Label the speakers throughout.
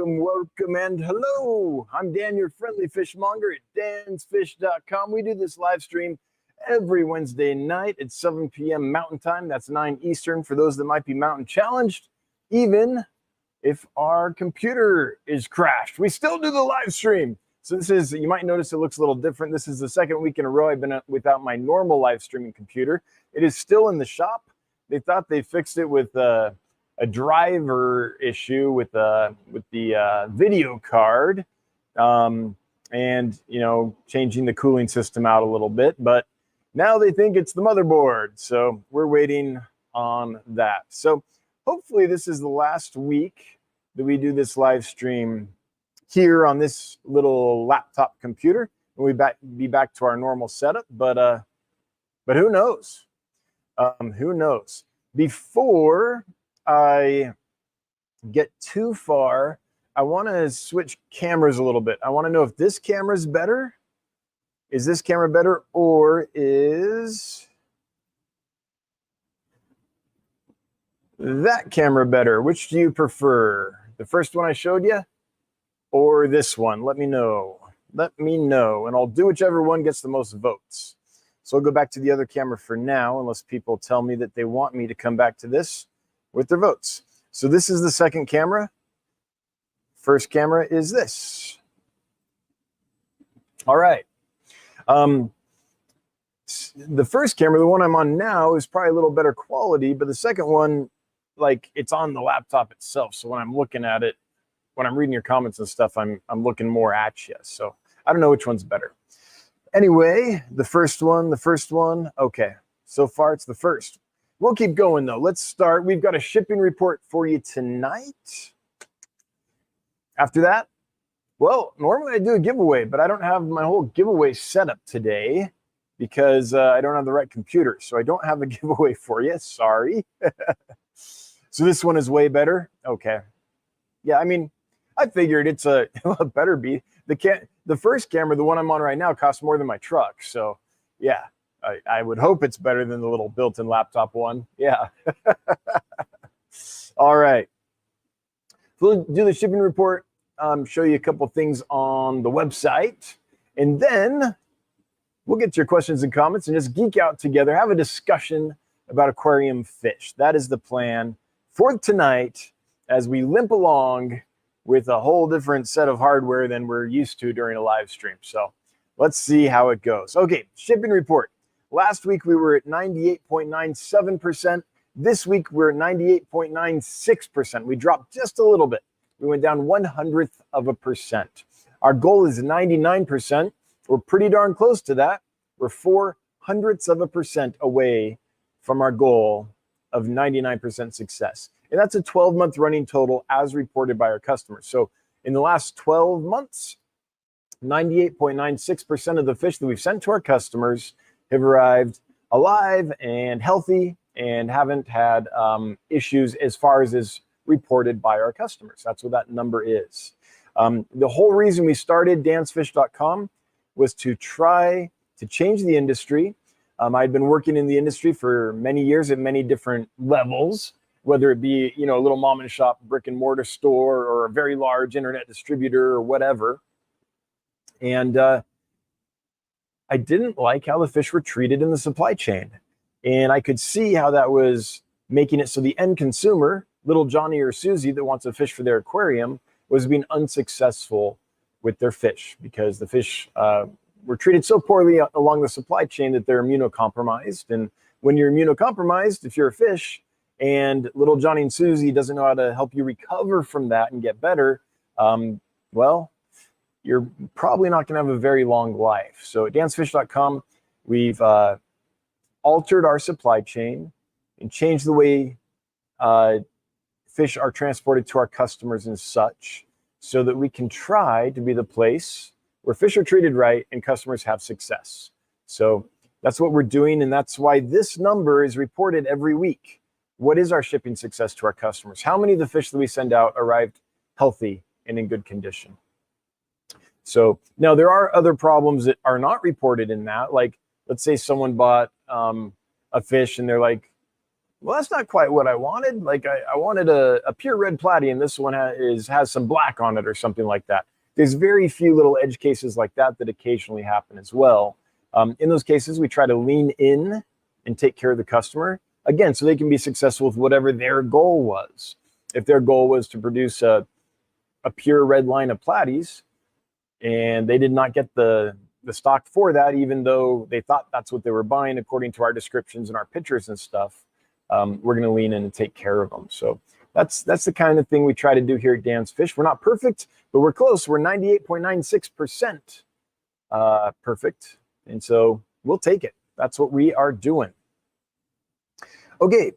Speaker 1: welcome, and hello. I'm Dan, your friendly fishmonger at dansfish.com. We do this live stream every Wednesday night at 7 p.m. Mountain Time. That's 9 Eastern for those that might be mountain challenged. Even if our computer is crashed, we still do the live stream. So this is, you might notice it looks a little different. This is the second week in a row I've been without my normal live streaming computer. It is still in the shop. They thought they fixed it with a driver issue with the video card, and changing the cooling system out a little bit. But now they think it's the motherboard, so we're waiting on that. So hopefully this is the last week that we do this live stream here on this little laptop computer, and we be back to our normal setup. But who knows? Who knows? Before I get too far, I want to switch cameras a little bit. I want to know if this camera is better. Is this camera better, or is that camera better? Which do you prefer? The first one I showed you, or this one? Let me know. Let me know, and I'll do whichever one gets the most votes. So I'll go back to the other camera for now, unless people tell me that they want me to come back to this with their votes. So this is the second camera. First camera is this. All right. The first camera, the one I'm on now, is probably a little better quality, but the second one, like, it's on the laptop itself. So when I'm looking at it, when I'm reading your comments and stuff, I'm looking more at you. So I don't know which one's better. Anyway, the first one. Okay, so far it's the first. We'll keep going though. Let's start. We've got a shipping report for you tonight. After that, well, normally I do a giveaway, but I don't have my whole giveaway set up today because I don't have the right computer. So I don't have a giveaway for you. Sorry. So this one is way better. Okay. Yeah, I mean, I figured it's it better be. The first camera, the one I'm on right now, costs more than my truck. So yeah, I would hope it's better than the little built-in laptop one. Yeah. All right. We'll do the shipping report, show you a couple things on the website, and then we'll get to your questions and comments and just geek out together, have a discussion about aquarium fish. That is the plan for tonight as we limp along with a whole different set of hardware than we're used to during a live stream. So let's see how it goes. Okay, shipping report. Last week we were at 98.97%. This week we're at 98.96%. We dropped just a little bit. We went down 0.01%. Our goal is 99%. We're pretty darn close to that. We're 0.04% away from our goal of 99% success. And that's a 12-month running total as reported by our customers. So in the last 12 months, 98.96% of the fish that we've sent to our customers have arrived alive and healthy and haven't had issues as far as is reported by our customers. That's what that number is. The whole reason we started dansfish.com was to try to change the industry. I'd been working in the industry for many years at many different levels, whether it be, a little mom and shop brick and mortar store or a very large internet distributor or whatever. And I didn't like how the fish were treated in the supply chain. And I could see how that was making it so the end consumer, little Johnny or Susie that wants a fish for their aquarium, was being unsuccessful with their fish because the fish were treated so poorly along the supply chain that they're immunocompromised. And when you're immunocompromised, if you're a fish, and little Johnny and Susie doesn't know how to help you recover from that and get better, well, you're probably not going to have a very long life. So at dansfish.com, we've altered our supply chain and changed the way fish are transported to our customers and such, so that we can try to be the place where fish are treated right and customers have success. So that's what we're doing, and that's why this number is reported every week. What is our shipping success to our customers? How many of the fish that we send out arrived healthy and in good condition? So now there are other problems that are not reported in that. Like, let's say someone bought a fish and they're like, well, that's not quite what I wanted. Like I wanted a pure red platy, and this one has some black on it or something like that. There's very few little edge cases like that that occasionally happen as well. In those cases, we try to lean in and take care of the customer, again, so they can be successful with whatever their goal was. If their goal was to produce a pure red line of platies, and they did not get the stock for that, even though they thought that's what they were buying according to our descriptions and our pictures and stuff, we're going to lean in and take care of them. So that's the kind of thing we try to do here at Dan's Fish. We're not perfect, but we're close. We're 98.96% perfect, and so we'll take it. That's what we are doing. Okay,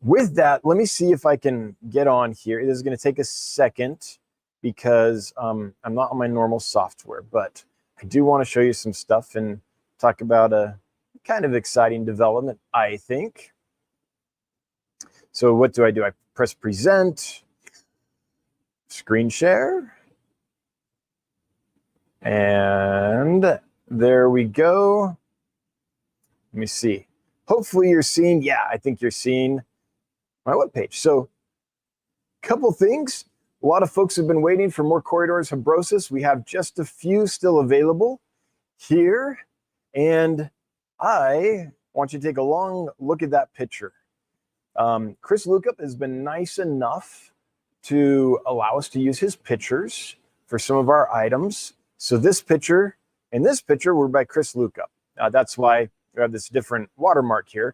Speaker 1: with that, let me see if I can get on here. This is going to take a second because I'm not on my normal software, but I do want to show you some stuff and talk about a kind of exciting development, I think. So what do? I press present, screen share, and there we go. Let me see. Hopefully you're seeing, yeah, I think you're seeing my webpage. So a couple things. A lot of folks have been waiting for more Corridors Habrosus. We have just a few still available here. And I want you to take a long look at that picture. Chris Lukup has been nice enough to allow us to use his pictures for some of our items. So this picture and this picture were by Chris Lukup. That's why we have this different watermark here.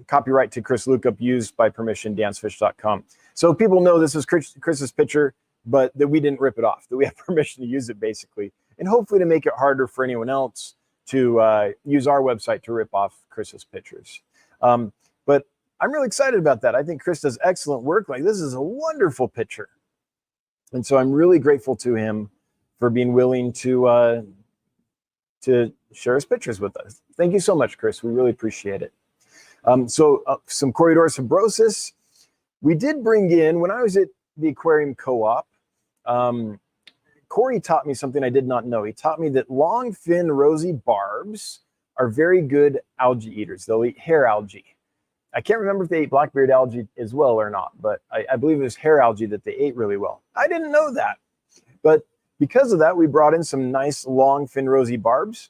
Speaker 1: Copyright to Chris Lukup, used by permission, dansfish.com. So people know this is Chris's picture, but that we didn't rip it off, that we have permission to use it, basically. And hopefully to make it harder for anyone else to use our website to rip off Chris's pictures. But I'm really excited about that. I think Chris does excellent work. Like, this is a wonderful picture. And so I'm really grateful to him for being willing to share his pictures with us. Thank you so much, Chris. We really appreciate it. Some Corridors Habrosus. We did bring in, when I was at the aquarium co-op, Corey taught me something I did not know. He taught me that long fin rosy barbs are very good algae eaters. They'll eat hair algae. I can't remember if they ate blackbeard algae as well or not, but I believe it was hair algae that they ate really well. I didn't know that. But because of that, we brought in some nice long fin rosy barbs.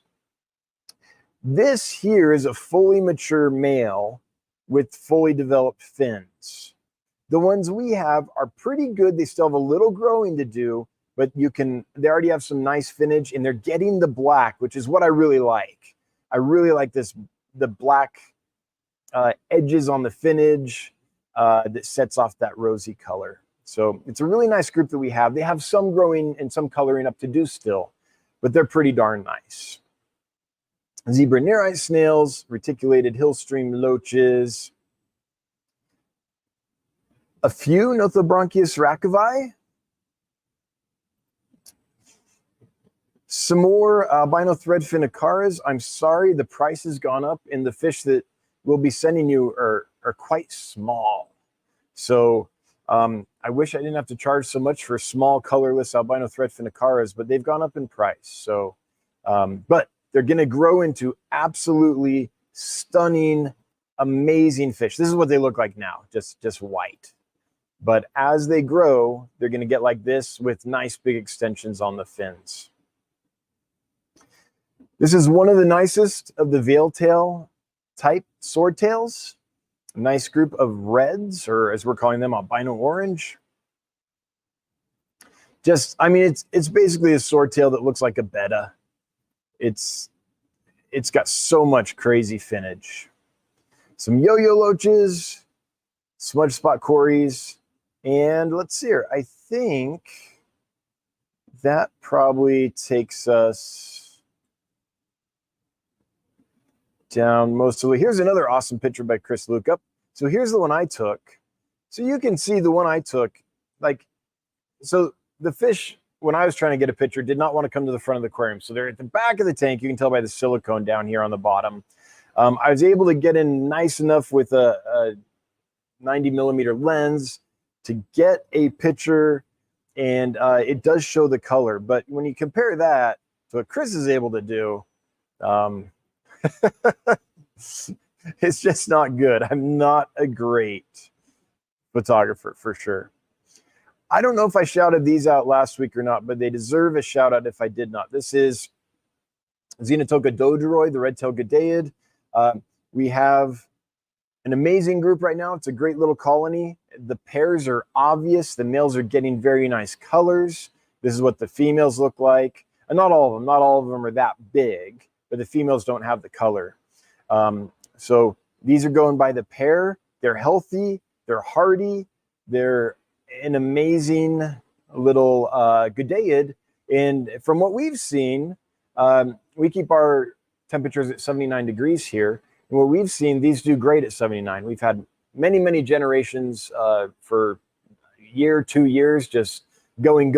Speaker 1: This here is a fully mature male with fully developed fins. The ones we have are pretty good. They still have a little growing to do, but they already have some nice finnage, and they're getting the black, which is what I really like. I really like the black edges on the finnage that sets off that rosy color. So it's a really nice group that we have. They have some growing and some coloring up to do still, but they're pretty darn nice. Zebra nearite snails, reticulated hillstream loaches, a few Nothobronchius racovi, some more albino threadfin acaras. I'm sorry, the price has gone up, and the fish that we'll be sending you are quite small. So I wish I didn't have to charge so much for small colorless albino threadfin acaras, but they've gone up in price. So, but they're going to grow into absolutely stunning, amazing fish. This is what they look like now, just white. But as they grow, they're going to get like this with nice big extensions on the fins. This is one of the nicest of the veil tail type swordtails. A nice group of reds, or as we're calling them, albino orange. I mean, it's basically a swordtail that looks like a betta. It's got so much crazy finnage. Some yo-yo loaches, smudge spot cories, and let's see here. I think that probably takes us down most of the way. Here's another awesome picture by Chris Lukup. So here's the one I took. So you can see the one I took. So the fish, when I was trying to get a picture, did not want to come to the front of the aquarium. So they're at the back of the tank. You can tell by the silicone down here on the bottom. I was able to get in nice enough with a 90 millimeter lens to get a picture, and it does show the color. But when you compare that to what Chris is able to do, It's just not good. I'm not a great photographer for sure. I don't know if I shouted these out last week or not, but they deserve a shout out if I did not. This is Xenotoka dodoroi, the red-tailed Gadaeid. We have an amazing group right now. It's a great little colony. The pairs are obvious. The males are getting very nice colors. This is what the females look like. And not all of them are that big, but the females don't have the color. So these are going by the pair. They're healthy. They're hardy. They're an amazing little Gadaeid. And from what we've seen, we keep our temperatures at 79 degrees here. And what we've seen, these do great at 79. We've had many, many generations for a year, 2 years, just going.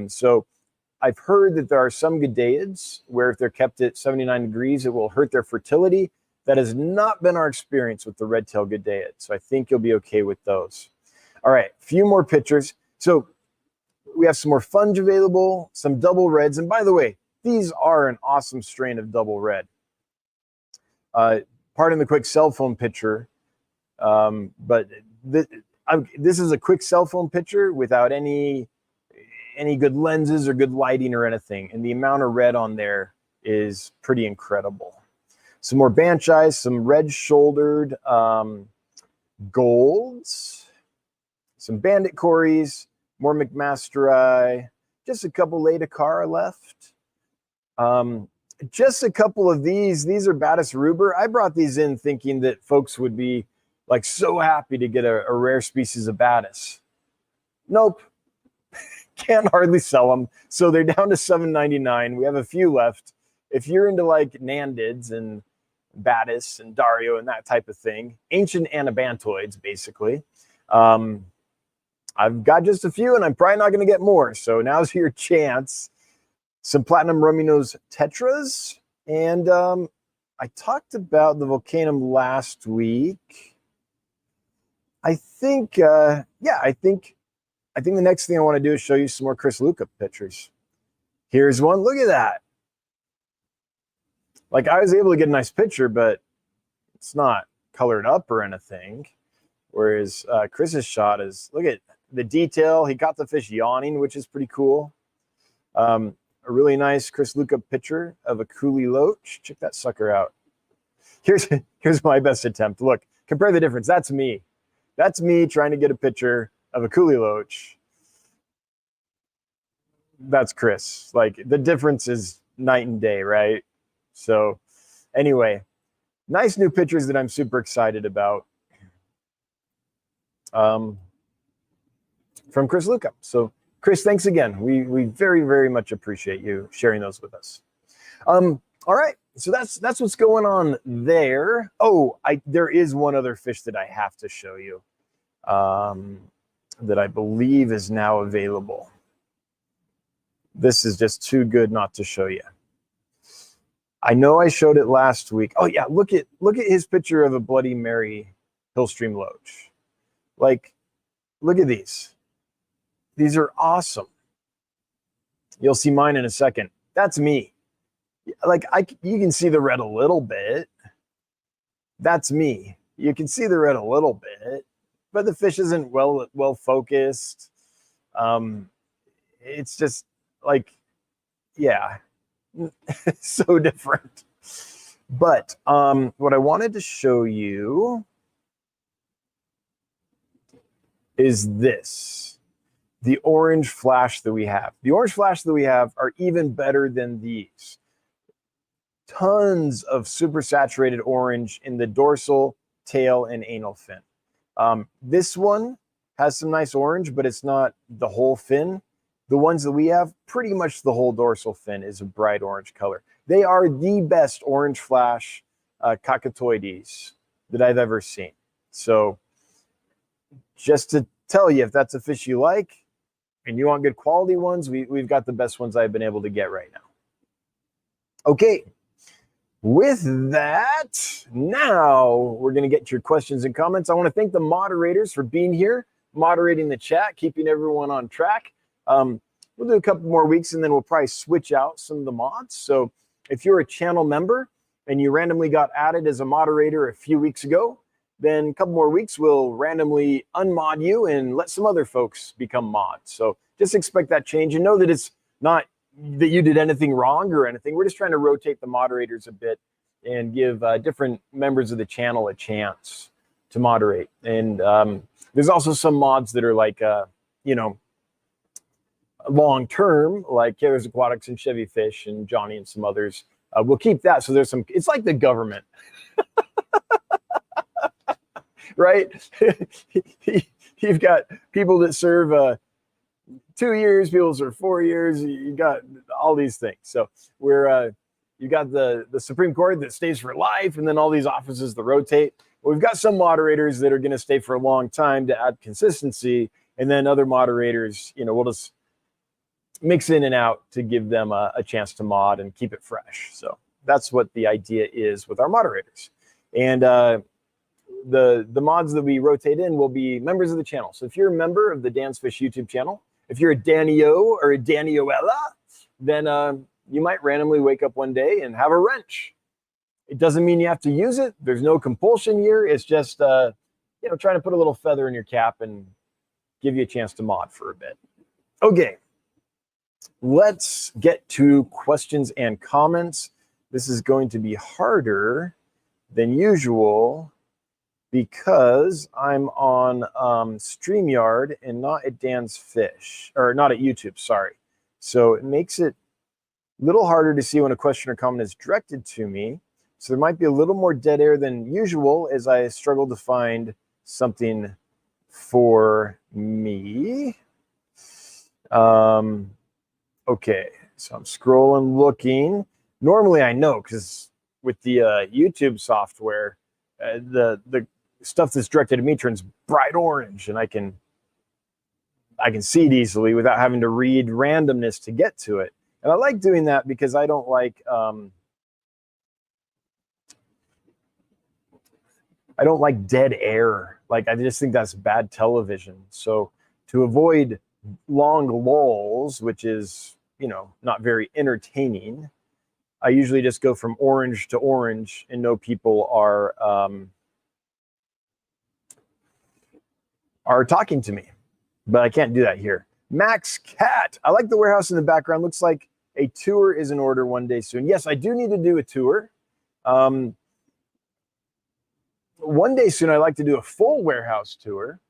Speaker 1: So I've heard that there are some Gadaeids where if they're kept at 79 degrees, it will hurt their fertility. That has not been our experience with the red-tailed Gadaeid. So I think you'll be okay with those. All right, a few more pictures. So we have some more funge available, some double reds. And by the way, these are an awesome strain of double red. Pardon the quick cell phone picture, but this is a quick cell phone picture without any good lenses or good lighting or anything. And the amount of red on there is pretty incredible. Some more banchai, some red-shouldered golds, some bandit cories, more McMasteri, just a couple Ledacara left. Just a couple of these. These are Batis ruber. I brought these in thinking that folks would be like so happy to get a rare species of Batis. Nope. Can't hardly sell them. So they're down to $7.99. We have a few left. If you're into like Nandids and Batis and Dario and that type of thing, ancient anabantoids, basically. I've got just a few and I'm probably not going to get more. So now's your chance. Some platinum Ruminos tetras. And I talked about the Volcanum last week. I think the next thing I want to do is show you some more Chris Luca pictures. Here's one. Look at that. Like, I was able to get a nice picture, but it's not colored up or anything. Whereas Chris's shot is, look at the detail. He got the fish yawning, which is pretty cool. A really nice Chris Luca picture of a coolie loach. Check that sucker out. Here's my best attempt. Look, compare the difference. That's me. That's me trying to get a picture of a coolie loach. That's Chris. Like, the difference is night and day, right? So anyway, nice new pictures that I'm super excited about from Chris Luca. So Chris, thanks again. We very, very much appreciate you sharing those with us. All right, so that's what's going on there. Oh, there is one other fish that I have to show you that I believe is now available. This is just too good not to show you. I know I showed it last week. Oh yeah, look at his picture of a Bloody Mary Hillstream loach. Like, look at these. These are awesome. You'll see mine in a second. That's me. Like, you can see the red a little bit. That's me. You can see the red a little bit, but the fish isn't well focused. It's just like, yeah, so different. But what I wanted to show you is this. The orange flash that we have. The orange flash that we have are even better than these. Tons of super saturated orange in the dorsal, tail, and anal fin. This one has some nice orange, but it's not the whole fin. The ones that we have, pretty much the whole dorsal fin is a bright orange color. They are the best orange flash cacatoides that I've ever seen. So just to tell you, if that's a fish you like, and you want good quality ones, we've got the best ones I've been able to get right now. Okay, with that, now we're going to get to your questions and comments. I want to thank the moderators for being here, moderating the chat, keeping everyone on track. We'll do a couple more weeks, and then we'll probably switch out some of the mods. So if you're a channel member and you randomly got added as a moderator a few weeks ago, then a couple more weeks we'll randomly unmod you and let some other folks become mods. So just expect that change, and know that it's not that you did anything wrong or anything. We're just trying to rotate the moderators a bit and give different members of the channel a chance to moderate. And there's also some mods that are like, you know, long term, like Carers Aquatics and Chevy Fish and Johnny and some others. We'll keep that. So there's some, it's like the government, right? You've got people that serve 2 years, people that serve 4 years. You got all these things. So we're, you got the Supreme Court that stays for life, and then all these offices that rotate. We've got some moderators that are going to stay for a long time to add consistency, and then other moderators, you know, we'll just mix in and out to give them a chance to mod and keep it fresh. So that's what the idea is with our moderators. And the mods that we rotate in will be members of the channel. So if you're a member of the Dan's Fish YouTube channel, if you're a Danny-O or a Danny-Oella, then you might randomly wake up one day and have a wrench. It doesn't mean you have to use it. There's no compulsion here. It's just, you know, trying to put a little feather in your cap and give you a chance to mod for a bit. Okay, let's get to questions and comments. This is going to be harder than usual because I'm on StreamYard and not at Dan's Fish, or not at YouTube, sorry. So it makes it a little harder to see when a question or comment is directed to me. So there might be a little more dead air than usual as I struggle to find something for me. Okay, so I'm scrolling, looking. Normally I know, because with the YouTube software, the stuff that's directed at me turns bright orange, and I can see it easily without having to read randomness to get to it. And I like doing that because I don't like dead air. Like, I just think that's bad television. So to avoid long lulls, which is, you know, not very entertaining, I usually just go from orange to orange and know people are talking to me. But I can't do that here. Max Cat, I like the warehouse in the background. Looks like a tour is in order one day soon. Yes, I do need to do a tour. One day soon, I'd like to do a full warehouse tour.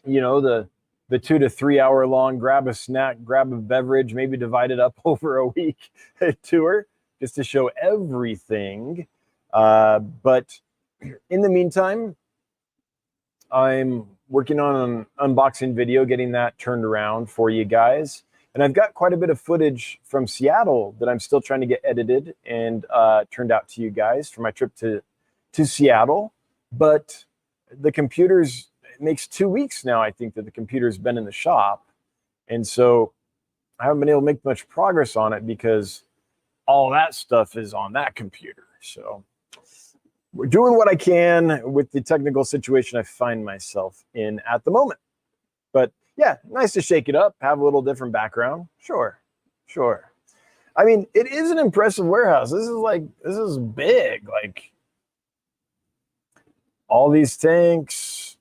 Speaker 1: You know, the 2 to 3 hour long, grab a snack, grab a beverage, maybe divide it up over a week tour, just to show everything. But in the meantime, I'm working on an unboxing video, getting that turned around for you guys. And I've got quite a bit of footage from Seattle that I'm still trying to get edited and turned out to you guys for my trip to Seattle. But the computers, it makes 2 weeks now, I think, that the computer's been in the shop. And so I haven't been able to make much progress on it because all that stuff is on that computer. So we're doing what I can with the technical situation I find myself in at the moment. But yeah, nice to shake it up, have a little different background. Sure. I mean, it is an impressive warehouse. This is big. Like, all these tanks.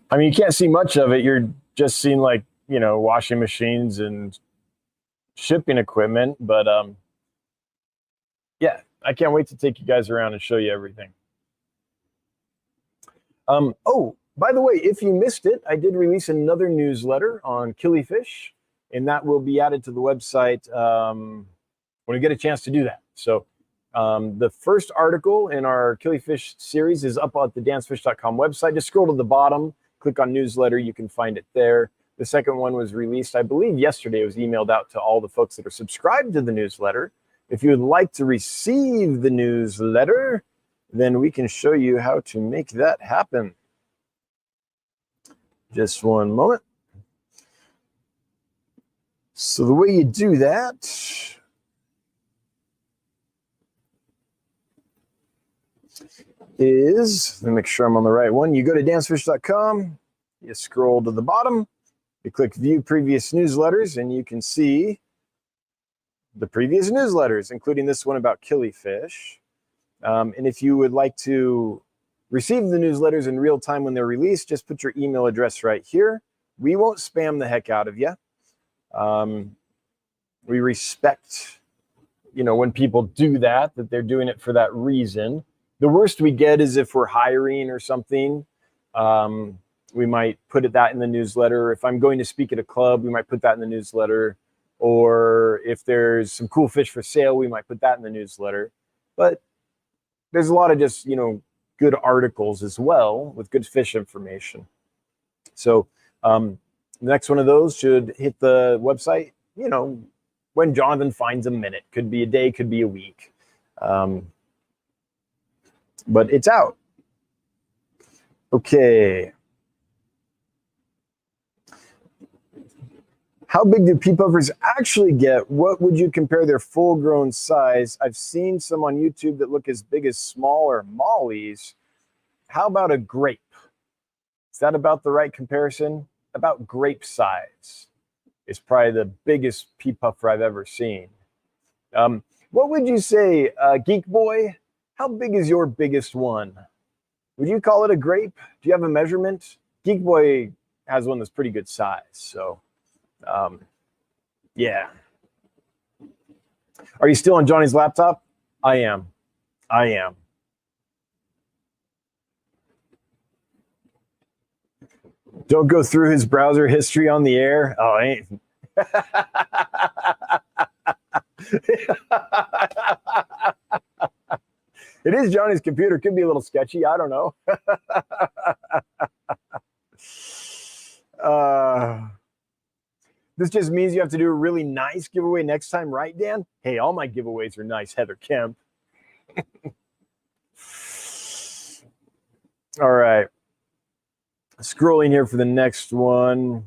Speaker 1: I mean, you can't see much of it. You're just seeing, like, you know, washing machines and shipping equipment. But yeah, I can't wait to take you guys around and show you everything. Oh, by the way, if you missed it, I did release another newsletter on killifish, and that will be added to the website when we get a chance to do that. So the first article in our killifish series is up at the dansfish.com website. Just scroll to the bottom, click on newsletter, you can find it there. The second one was released, I believe, yesterday. It was emailed out to all the folks that are subscribed to the newsletter. If you would like to receive the newsletter, then we can show you how to make that happen. Just one moment. So the way you do that is, let me make sure I'm on the right one. You go to dansfish.com, you scroll to the bottom, you click view previous newsletters, and you can see the previous newsletters, including this one about killifish. And if you would like to receive the newsletters in real time when they're released, just put your email address right here. We won't spam the heck out of you. We respect, when people do that they're doing it for that reason. The worst we get is if we're hiring or something. We might put that in the newsletter. If I'm going to speak at a club, we might put that in the newsletter. Or if there's some cool fish for sale, we might put that in the newsletter. But there's a lot of just, good articles as well with good fish information. So the next one of those should hit the website, when Jonathan finds a minute. Could be a day, could be a week. But it's out. Okay. How big do pea puffers actually get? What would you compare their full-grown size? I've seen some on YouTube that look as big as smaller mollies. How about a grape? Is that about the right comparison? About grape size is probably the biggest pea puffer I've ever seen. What would you say, Geek Boy? How big is your biggest one? Would you call it a grape? Do you have a measurement? Geek Boy has one that's pretty good size, so... yeah. Are you still on Johnny's laptop? I am. Don't go through his browser history on the air. Oh, I ain't. It is Johnny's computer. Could be a little sketchy. I don't know. This just means you have to do a really nice giveaway next time, right, Dan? Hey, all my giveaways are nice, Heather Kemp. All right. Scrolling here for the next one.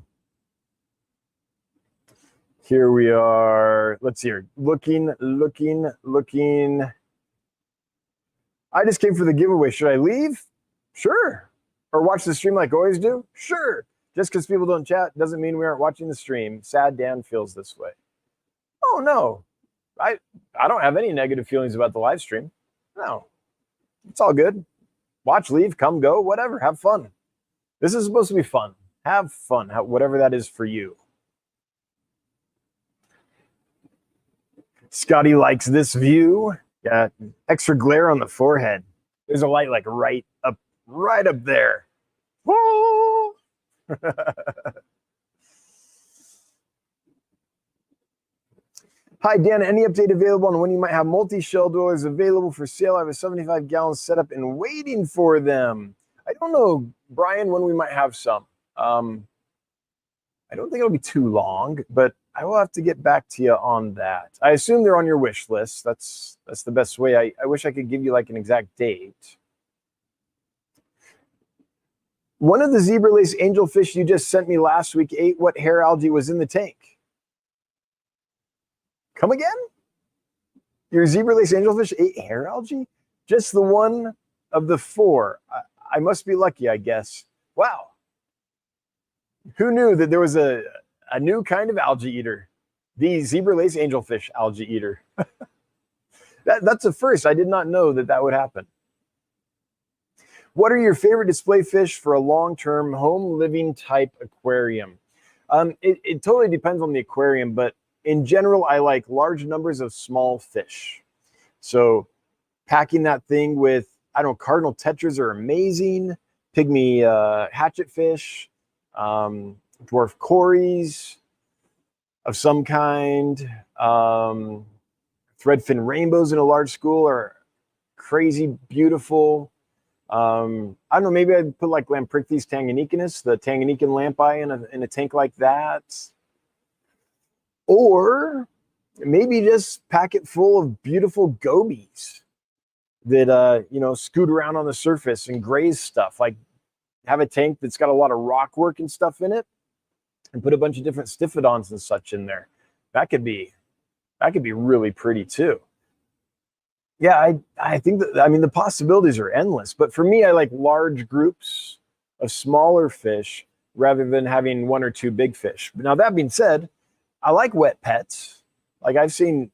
Speaker 1: Here we are. Let's see here. Looking. I just came for the giveaway. Should I leave? Sure. Or watch the stream like I always do? Sure. Just because people don't chat doesn't mean we aren't watching the stream. Sad Dan feels this way. Oh, no. I don't have any negative feelings about the live stream. No. It's all good. Watch, leave, come, go, whatever. Have fun. This is supposed to be fun. Have fun, whatever that is for you. Scotty likes this view. Got extra glare on the forehead. There's a light like right up there. Woo! Hi, Dan. Any update available on when you might have multi-shell dwellers available for sale? I have a 75-gallon setup and waiting for them. I don't know, Brian, when we might have some. I don't think it'll be too long, but I will have to get back to you on that. I assume they're on your wish list. That's the best way. I wish I could give you like an exact date. One of the zebra lace angelfish you just sent me last week ate what hair algae was in the tank. Come again? Your zebra lace angelfish ate hair algae? Just the one of the four. I must be lucky, I guess. Wow. Who knew that there was a new kind of algae eater? The zebra lace angelfish algae eater. That's a first. I did not know that would happen. What are your favorite display fish for a long-term home living type aquarium? It totally depends on the aquarium, but in general, I like large numbers of small fish. So packing that thing with, I don't know, cardinal tetras are amazing. Pygmy hatchetfish, dwarf cories of some kind, threadfin rainbows in a large school are crazy beautiful. I don't know, maybe I'd put like Lamprichthys tanganyicanus, the Tanganyican lampi in a tank like that. Or maybe just pack it full of beautiful gobies that, scoot around on the surface and graze stuff. Like have a tank that's got a lot of rock work and stuff in it and put a bunch of different stiphodons and such in there. That could be really pretty too. Yeah, I think that, the possibilities are endless. But for me, I like large groups of smaller fish rather than having one or two big fish. Now, that being said, I like wet pets. Like I've seen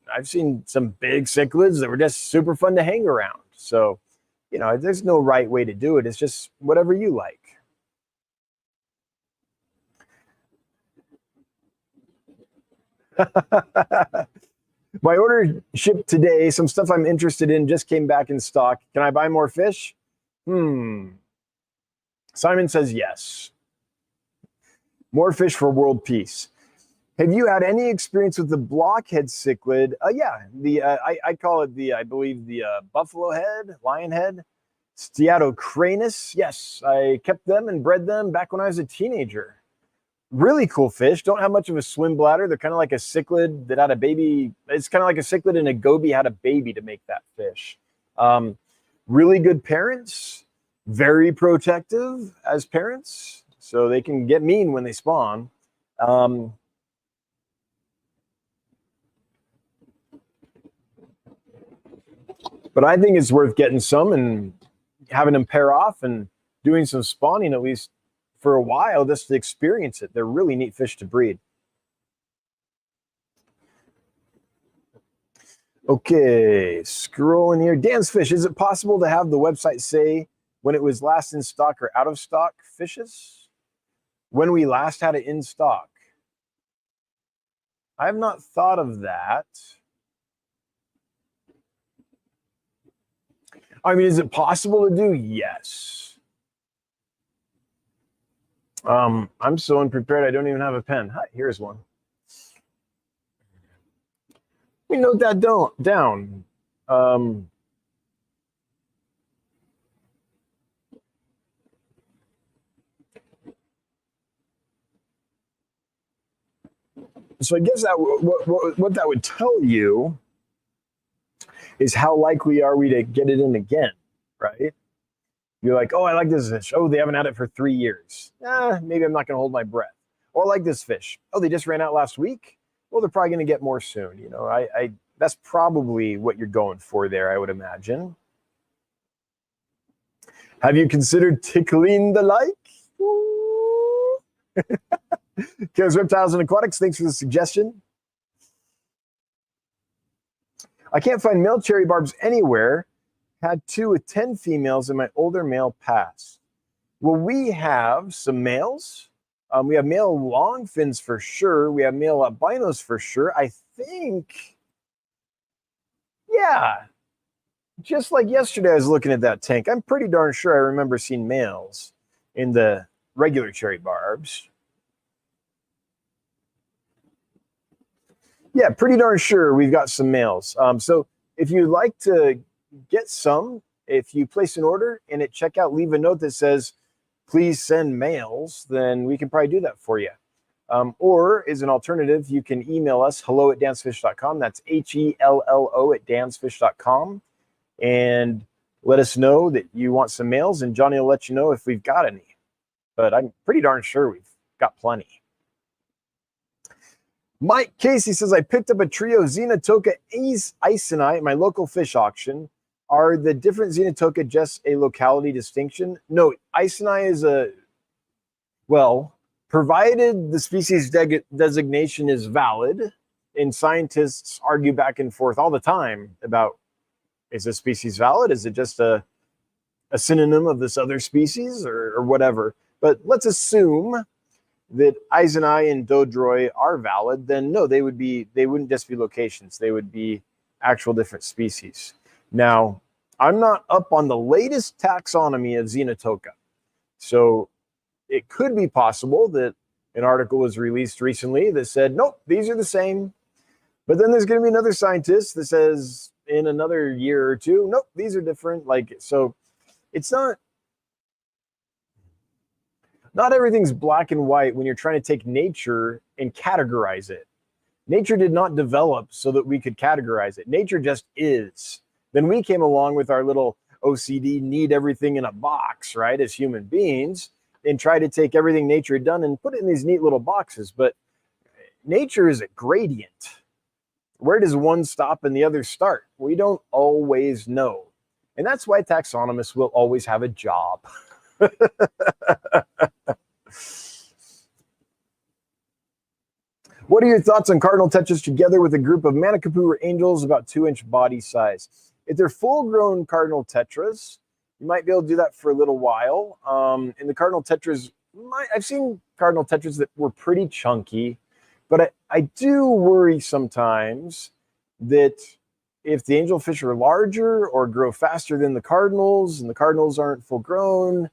Speaker 1: some big cichlids that were just super fun to hang around. So, there's no right way to do it. It's just whatever you like. My order shipped today. Some stuff I'm interested in just came back in stock. Can I buy more fish? Simon says yes. More fish for world peace. Have you had any experience with the blockhead cichlid? Yeah, I call it I believe the buffalo head, lion head, Steatocranus. Yes, I kept them and bred them back when I was a teenager. Really cool fish. Don't have much of a swim bladder. They're kind of like a cichlid that had a baby. It's kind of like a cichlid and a goby had a baby to make that fish. Really good parents. Very protective as parents. So they can get mean when they spawn. But I think it's worth getting some and having them pair off and doing some spawning at least for a while just to experience it. They're really neat fish to breed. Okay, scrolling here. Dan's Fish. Is it possible to have the website say when it was last in stock or out of stock fishes? When we last had it in stock? I have not thought of that. I mean, is it possible to do? Yes. I'm so unprepared, I don't even have a pen. Hi, here's one. We note that down. So I guess that what that would tell you is how likely are we to get it in again, right? You're like, oh, I like this fish. Oh, they haven't had it for 3 years. Maybe I'm not going to hold my breath. Or I like this fish. Oh, they just ran out last week. Well, they're probably going to get more soon. That's probably what you're going for there, I would imagine. Have you considered tickling the like? Kills Reptiles and Aquatics, thanks for the suggestion. I can't find male cherry barbs anywhere. Had 2 with 10 females and my older male passed. Well, we have some males. We have male longfins for sure. We have male albinos for sure. I think, yeah. Just like yesterday, I was looking at that tank. I'm pretty darn sure I remember seeing males in the regular cherry barbs. Yeah, pretty darn sure we've got some males. So if you'd like to get some, if you place an order and at checkout leave a note that says, please send males, then we can probably do that for you. Or as an alternative, you can email us, hello@dansfish.com. That's HELLO@dansfish.com. And let us know that you want some males, and Johnny will let you know if we've got any. But I'm pretty darn sure we've got plenty. Mike Casey says, I picked up a trio Xenotoka Iceni at my local fish auction. Are the different Xenotoka just a locality distinction? No, Iceni is provided the species designation is valid, and scientists argue back and forth all the time about, is a species valid? Is it just a synonym of this other species or whatever? But let's assume that Iceni and Dodroi are valid, then no, they wouldn't just be locations. They would be actual different species. Now, I'm not up on the latest taxonomy of Xenotoka. So it could be possible that an article was released recently that said, nope, these are the same. But then there's going to be another scientist that says in another year or two, nope, these are different. So it's not everything's black and white when you're trying to take nature and categorize it. Nature did not develop so that we could categorize it. Nature just is. Then we came along with our little OCD, need everything in a box, right, as human beings, and try to take everything nature had done and put it in these neat little boxes. But nature is a gradient. Where does one stop and the other start? We don't always know. And that's why taxonomists will always have a job. What are your thoughts on cardinal tetras together with a group of Manicapu or angels about 2-inch body size? If they're full-grown cardinal tetras, you might be able to do that for a little while. And the cardinal tetras, I've seen cardinal tetras that were pretty chunky, but I do worry sometimes that if the angelfish are larger or grow faster than the cardinals and the cardinals aren't full grown,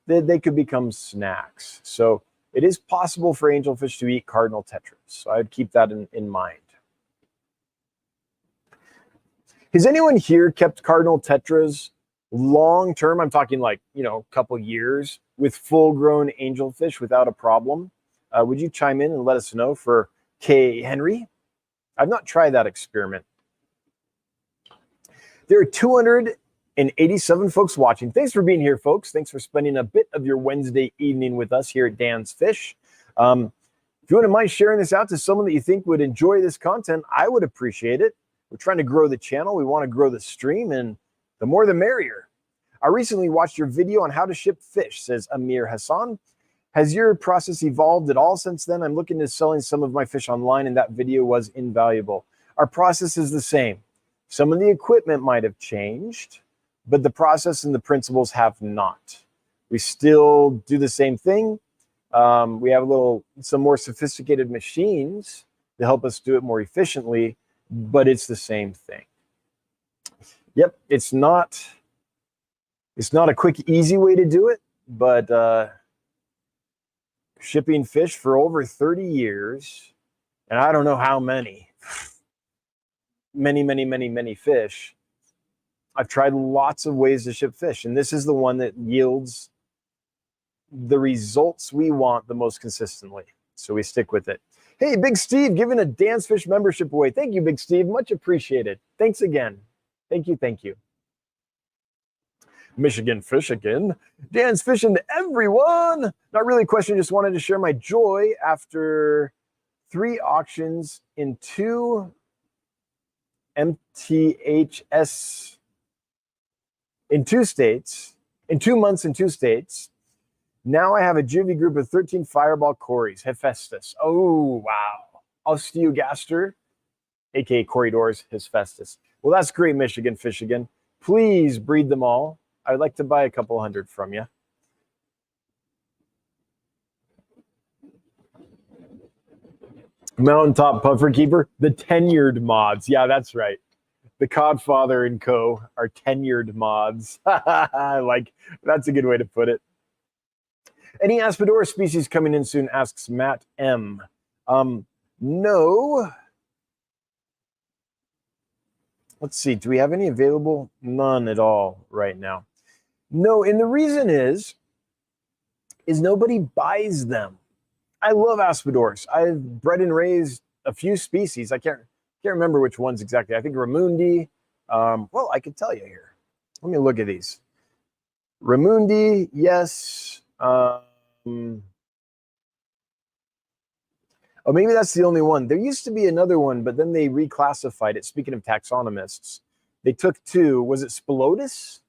Speaker 1: they could become snacks. So it is possible for angelfish to eat cardinal tetras. So I'd keep that in mind. Has anyone here kept cardinal tetras long term? I'm talking like, a couple years with full grown angelfish without a problem. Would you chime in and let us know for K. Henry? I've not tried that experiment. There are 287 folks watching. Thanks for being here, folks. Thanks for spending a bit of your Wednesday evening with us here at Dan's Fish. If you wouldn't mind sharing this out to someone that you think would enjoy this content, I would appreciate it. We're trying to grow the channel. We want to grow the stream, and the more the merrier. I recently watched your video on how to ship fish, says Amir Hassan. Has your process evolved at all since then? I'm looking at selling some of my fish online, and that video was invaluable. Our process is the same. Some of the equipment might have changed, but the process and the principles have not. We still do the same thing. We have some more sophisticated machines to help us do it more efficiently, but it's the same thing. Yep, it's not a quick, easy way to do it, but shipping fish for over 30 years, and I don't know how many. Many fish. I've tried lots of ways to ship fish, and this is the one that yields the results we want the most consistently. So we stick with it. Hey, Big Steve, giving a Dan's Fish membership away. Thank you, Big Steve. Much appreciated. Thanks again. Thank you. Michigan Fish again. Dan's Fishing to everyone. Not really a question, just wanted to share my joy after 3 auctions in 2 MTHS in 2 states, in 2 months in 2 states. Now I have a juvie group of 13 fireball cories, Hephaestus. Oh, wow. Osteogaster, aka Corridors Hephaestus. Well, that's great, Michigan Fish again. Please breed them all. I'd like to buy a couple hundred from you. Mountaintop Puffer Keeper, the tenured mods. Yeah, that's right. The Codfather and Co. are tenured mods. That's a good way to put it. Any Aspidora species coming in soon, asks Matt M. No. Let's see, do we have any available? None at all right now. No, and the reason is nobody buys them. I love Aspidors. I've bred and raised a few species. I can't remember which ones exactly. I think Ramundi. Well, I could tell you here. Let me look at these. Ramundi, yes. Oh, maybe that's the only one. There used to be another one, but then they reclassified it. Speaking of taxonomists, they took 2. Was it Spilotus?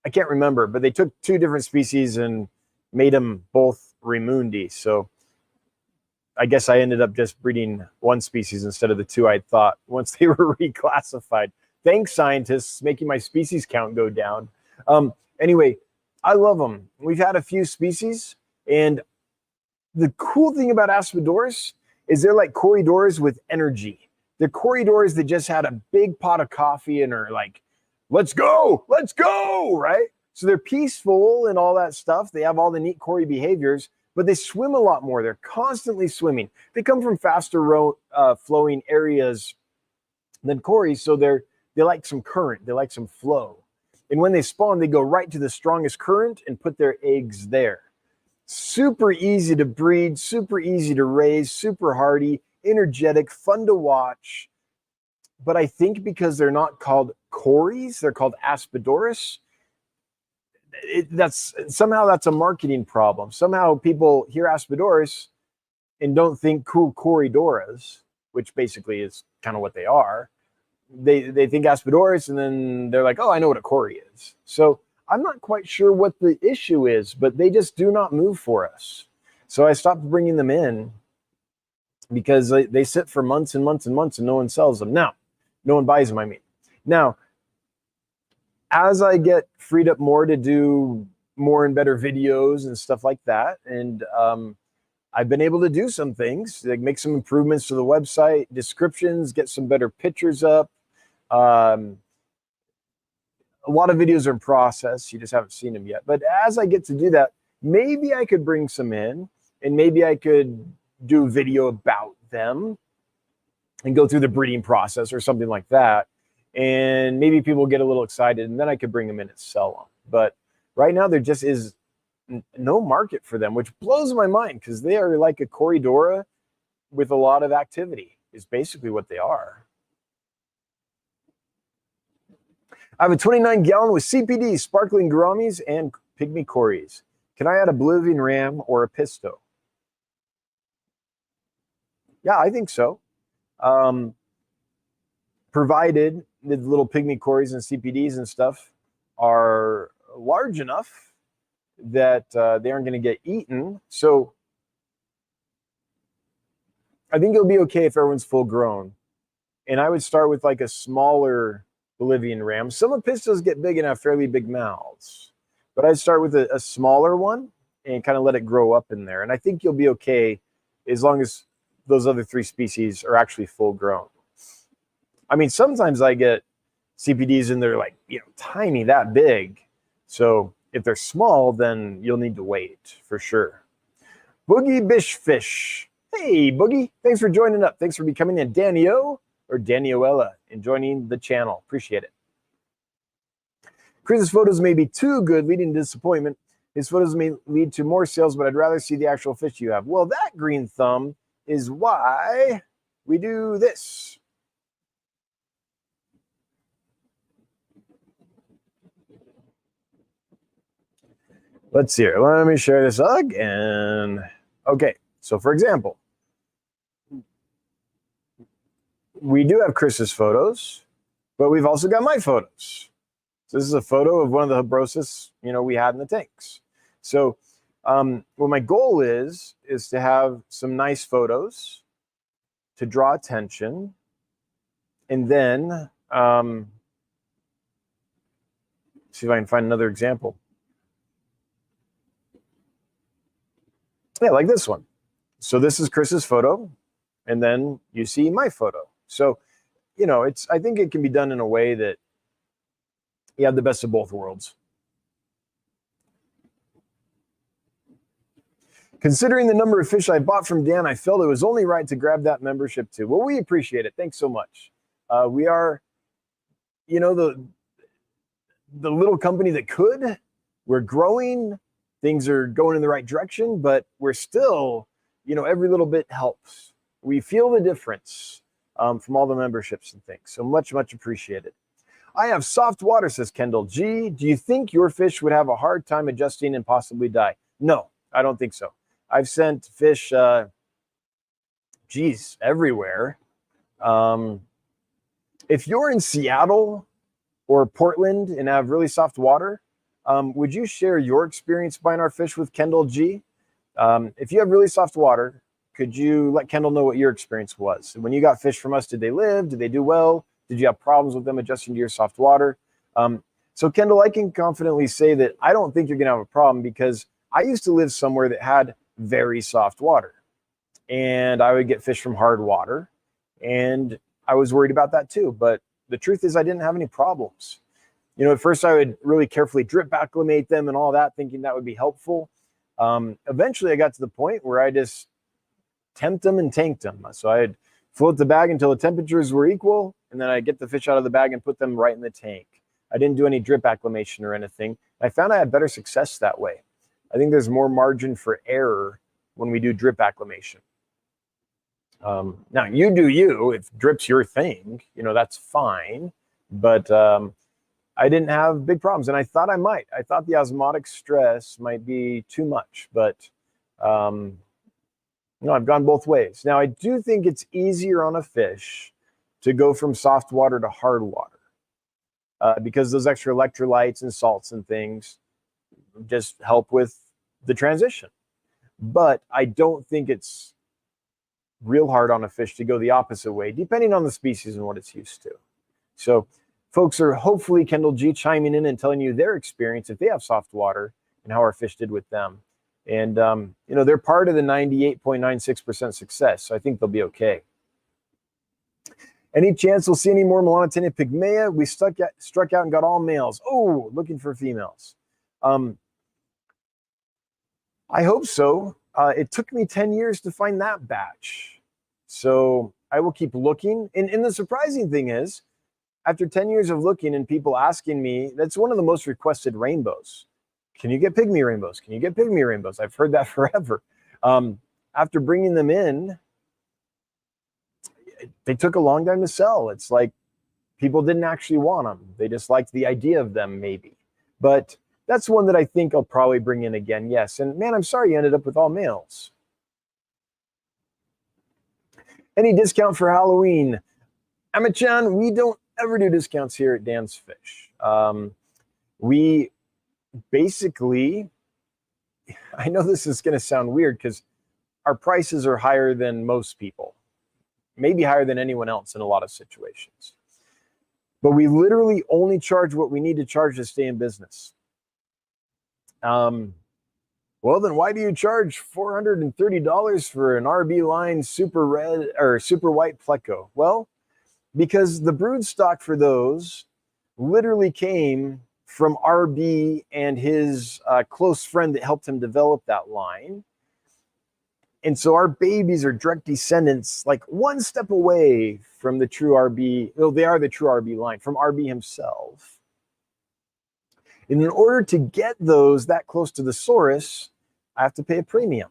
Speaker 1: I can't remember, but they took 2 different species and made them both Ramundi. So I guess I ended up just breeding 1 species instead of the 2 I thought once they were reclassified. Thanks, scientists, making my species count go down. Anyway, I love them. We've had a few species, and the cool thing about Aspidorus is they're like corridors with energy. They're corridors that just had a big pot of coffee and are like, let's go, right? So they're peaceful and all that stuff. They have all the neat Cory behaviors, but they swim a lot more. They're constantly swimming. They come from faster flowing areas than Cory, so they like some current. They like some flow. And when they spawn, they go right to the strongest current and put their eggs there. Super easy to breed, super easy to raise, super hardy, energetic, fun to watch. But I think because they're not called Cories, they're called Aspidorus, that's a marketing problem. Somehow people hear Aspidorus and don't think cool Corridoras, which basically is kind of what they are. They think Aspidorus, and then they're like, oh, I know what a Cory is. So I'm not quite sure what the issue is, but they just do not move for us. So I stopped bringing them in. because they sit for months and months and months and no one sells them. Now, no one buys them, I mean. Now, as I get freed up more to do more and better videos and stuff like that, and I've been able to do some things, like make some improvements to the website, descriptions, get some better pictures up. A lot of videos are in process. You just haven't seen them yet. But as I get to do that, maybe I could bring some in, and maybe I could do a video about them and go through the breeding process or something like that. And maybe people get a little excited, and then I could bring them in and sell them. But right now, there just is no market for them, which blows my mind, because they are like a Corridora with a lot of activity, is basically what they are. I have a 29-gallon with CPD, sparkling gouramis, and pygmy cories. Can I add a Bolivian ram or a pisto? Yeah, I think so. Provided the little pygmy cories and CPDs and stuff are large enough that they aren't going to get eaten. So I think it'll be okay if everyone's full grown. And I would start with like a smaller Bolivian ram. Some of pistos get big and have fairly big mouths, but I'd start with a smaller one and kind of let it grow up in there. And I think you'll be okay as long as those other 3 species are actually full grown. I mean, sometimes I get CPDs and they're like, tiny, that big. So if they're small, then you'll need to wait for sure. Boogie Bish Fish. Hey, Boogie. Thanks for joining up. Thanks for becoming a Danio or Daniela and joining the channel. Appreciate it. Chris's photos may be too good, leading to disappointment. His photos may lead to more sales, but I'd rather see the actual fish you have. Well, that green thumb is why we do this. Let's see here. Let me share this again. Okay, so for example, we do have Chris's photos, but we've also got my photos. So this is a photo of one of the Habrosis, we had in the tanks. So what my goal is to have some nice photos to draw attention, and then see if I can find another example. Yeah, like this one. So this is Chris's photo, and then you see my photo. So, I think it can be done in a way that you have the best of both worlds. Considering the number of fish I bought from Dan, I felt it was only right to grab that membership too. Well, we appreciate it. Thanks so much. We are, the little company that could. We're growing. Things are going in the right direction, but we're still, every little bit helps. We feel the difference from all the memberships and things. So much, much appreciated. I have soft water, says Kendall G. Do you think your fish would have a hard time adjusting and possibly die? No, I don't think so. I've sent fish, everywhere. If you're in Seattle or Portland and have really soft water, would you share your experience buying our fish with Kendall G? If you have really soft water, could you let Kendall know what your experience was? When you got fish from us, did they live? Did they do well? Did you have problems with them adjusting to your soft water? So Kendall, I can confidently say that I don't think you're going to have a problem, because I used to live somewhere that had very soft water, and I would get fish from hard water, and I was worried about that too. But the truth is I didn't have any problems. At first I would really carefully drip acclimate them and all that, thinking that would be helpful. Eventually I got to the point where I just tempt them and tanked them. So I'd float the bag until the temperatures were equal, and then I'd get the fish out of the bag and put them right in the tank. I didn't do any drip acclimation or anything. I found I had better success that way. I think there's more margin for error when we do drip acclimation. Now, you do you. If drip's your thing, that's fine. But I didn't have big problems, and I thought I might. I thought the osmotic stress might be too much, but no, I've gone both ways. Now, I do think it's easier on a fish to go from soft water to hard water because those extra electrolytes and salts and things just help with the transition. But I don't think it's real hard on a fish to go the opposite way, depending on the species and what it's used to. So folks are hopefully Kendall G chiming in and telling you their experience if they have soft water and how our fish did with them. And, you know, they're part of the 98.96% success. So I think they'll be okay. Any chance we'll see any more Melanotaenia pygmaea? We struck out and got all males. Oh, looking for females. I hope so. It took me 10 years to find that batch. So I will keep looking. And the surprising thing is, after 10 years of looking and people asking me, that's one of the most requested rainbows. Can you get pygmy rainbows? Can you get pygmy rainbows? I've heard that forever. After bringing them in, they took a long time to sell. It's like people didn't actually want them. They just liked the idea of them, maybe. But that's one that I think I'll probably bring in again, yes. And man, I'm sorry you ended up with all males. Any discount for Halloween? Amachan, we don't ever do discounts here at Dan's Fish. We basically, I know this is going to sound weird because our prices are higher than most people, maybe higher than anyone else in a lot of situations. But we literally only charge what we need to charge to stay in business. Well, then why do you charge $430 for an RB line super red or super white pleco? Well, because the brood stock for those literally came from RB and his close friend that helped him develop that line. And so our babies are direct descendants, like one step away from the true RB. Well, they are the true RB line from RB himself. And in order to get those that close to the source, I have to pay a premium.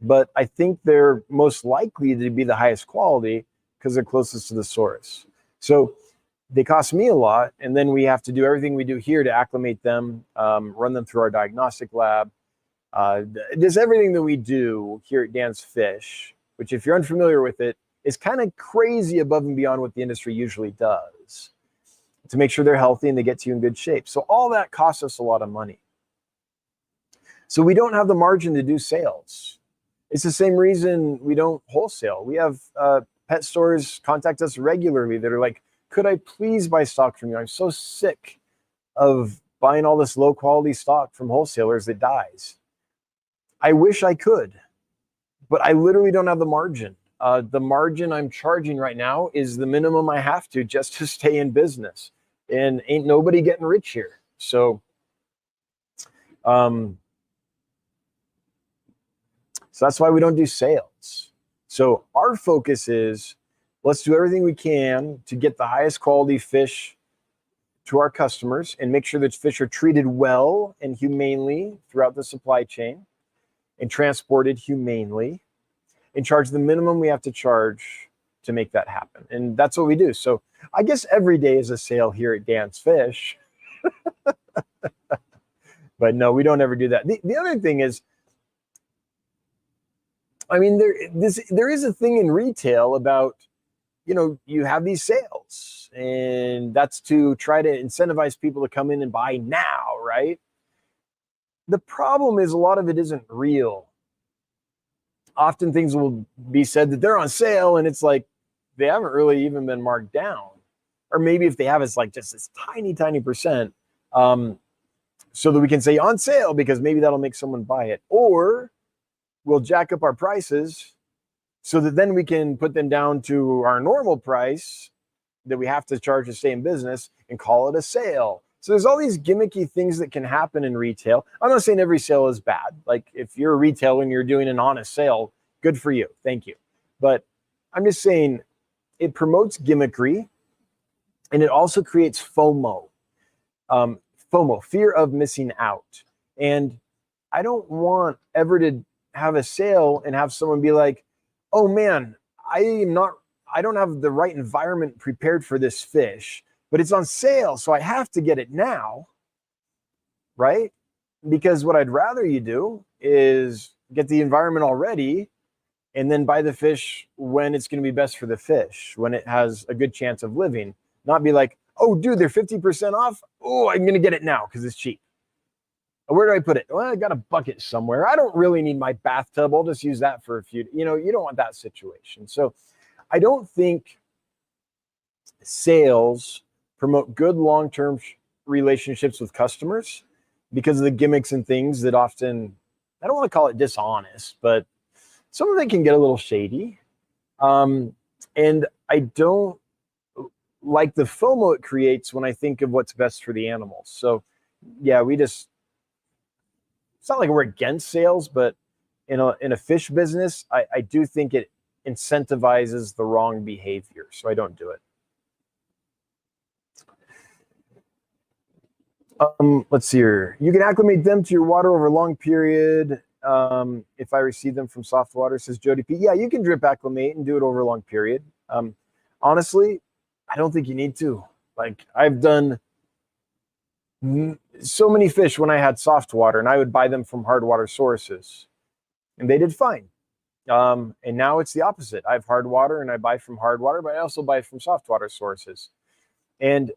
Speaker 1: But I think they're most likely to be the highest quality because they're closest to the source. So they cost me a lot, and then we have to do everything we do here to acclimate them, run them through our diagnostic lab. Just everything that we do here at Dan's Fish, which if you're unfamiliar with it, is kind of crazy above and beyond what the industry usually does to make sure they're healthy and they get to you in good shape. So all that costs us a lot of money. So we don't have the margin to do sales. It's the same reason we don't wholesale. We have pet stores contact us regularly that are like, could I please buy stock from you? I'm so sick of buying all this low quality stock from wholesalers that dies. I wish I could, but I literally don't have the margin. The margin I'm charging right now is the minimum I have to just to stay in business, and ain't nobody getting rich here. So, so that's why we don't do sales. So our focus is, let's do everything we can to get the highest quality fish to our customers and make sure that fish are treated well and humanely throughout the supply chain and transported humanely, and charge the minimum we have to charge to make that happen. And that's what we do. So I guess every day is a sale here at Dan's Fish. But no, we don't ever do that. The other thing is, I mean, there is a thing in retail about, you know, you have these sales, and that's to try to incentivize people to come in and buy now, right? The problem is a lot of it isn't real. Often things will be said that they're on sale, and it's like they haven't really even been marked down. Or maybe if they have, it's like just this tiny, tiny percent, so that we can say on sale because maybe that'll make someone buy it. Or we'll jack up our prices so that then we can put them down to our normal price that we have to charge to stay in business and call it a sale. So there's all these gimmicky things that can happen in retail. I'm not saying every sale is bad. Like if you're a retailer and you're doing an honest sale, good for you. Thank you. But I'm just saying it promotes gimmickry, and it also creates FOMO. FOMO, fear of missing out. And I don't want ever to have a sale and have someone be like, oh man, I don't have the right environment prepared for this fish, but it's on sale, so I have to get it now, right? Because what I'd rather you do is get the environment all ready and then buy the fish when it's going to be best for the fish, when it has a good chance of living. Not be like, oh, dude, they're 50% off. Oh, I'm going to get it now because it's cheap. Where do I put it? Well, I got a bucket somewhere. I don't really need my bathtub. I'll just use that for a few, you don't want that situation. So I don't think sales promote good long-term relationships with customers because of the gimmicks and things that often, I don't want to call it dishonest, but some of it can get a little shady. And I don't like the FOMO it creates when I think of what's best for the animals. So yeah, it's not like we're against sales, but in a fish business, I do think it incentivizes the wrong behavior. So I don't do it. Let's see here. You can acclimate them to your water over a long period. If I receive them from soft water, says Jody P. Yeah, you can drip acclimate and do it over a long period. Honestly, I don't think you need to. Like, I've done so many fish when I had soft water, and I would buy them from hard water sources, and they did fine. And now it's the opposite. I have hard water, and I buy from hard water, but I also buy from soft water sources. And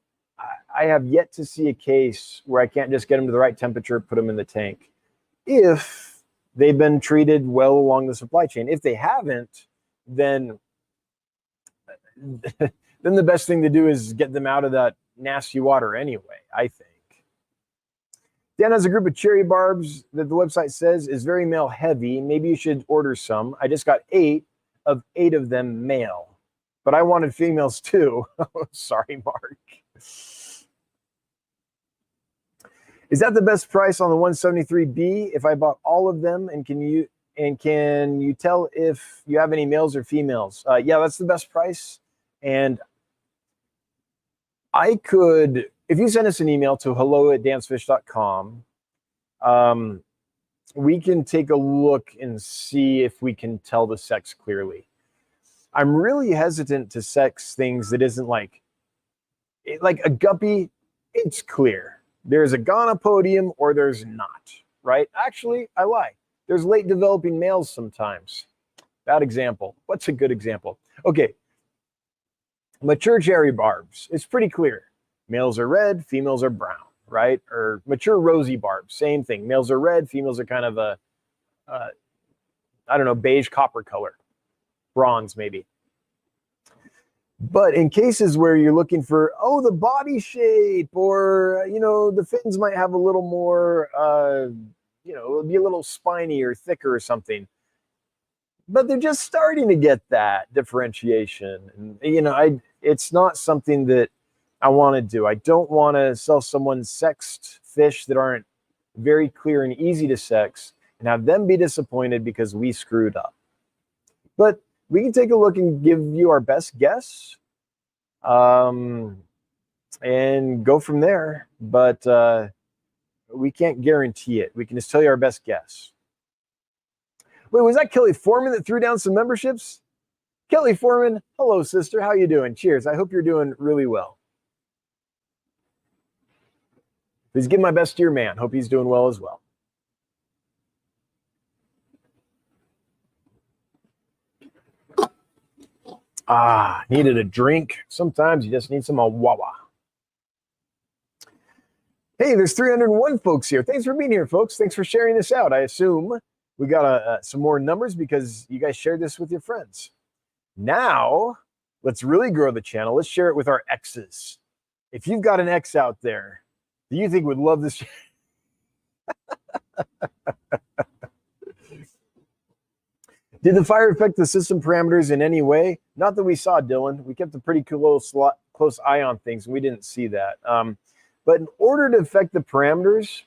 Speaker 1: I have yet to see a case where I can't just get them to the right temperature, put them in the tank, if they've been treated well along the supply chain. If they haven't, then the best thing to do is get them out of that nasty water anyway, I think. Dan has a group of cherry barbs that the website says is very male heavy. Maybe you should order some. I just got 8 of them male, but I wanted females too. Sorry, Mark. Is that the best price on the 173B if I bought all of them? And can you tell if you have any males or females? Yeah, that's the best price. And I could, if you send us an email to hello@dansfish.com, we can take a look and see if we can tell the sex clearly. I'm really hesitant to sex things that isn't like a guppy. It's clear. There's a gonopodium or there's not, right? Actually, I lie. There's late developing males sometimes. Bad example. What's a good example? Okay. Mature cherry barbs. It's pretty clear. Males are red, females are brown, right? Or mature rosy barbs. Same thing. Males are red, females are kind of a, I don't know, beige copper color. Bronze, maybe. But in cases where you're looking for, the body shape, or, the fins might have a little more, it'll be a little spiny or thicker or something. But they're just starting to get that differentiation. And, it's not something that I want to do. I don't want to sell someone sexed fish that aren't very clear and easy to sex and have them be disappointed because we screwed up. But we can take a look and give you our best guess, and go from there. But we can't guarantee it. We can just tell you our best guess. Wait, was that Kelly Foreman that threw down some memberships? Kelly Foreman, hello, sister. How you doing? Cheers. I hope you're doing really well. Please give my best to your man. Hope he's doing well as well. Needed a drink. Sometimes you just need some Wawa. Hey, there's 301 folks here. Thanks for being here, folks. Thanks for sharing this out. I assume we got some more numbers because you guys shared this with your friends. Now, let's really grow the channel. Let's share it with our exes. If you've got an ex out there that you think would love this, did the fire affect the system parameters in any way? Not that we saw, Dylan. We kept a pretty close eye on things, and we didn't see that. But in order to affect the parameters,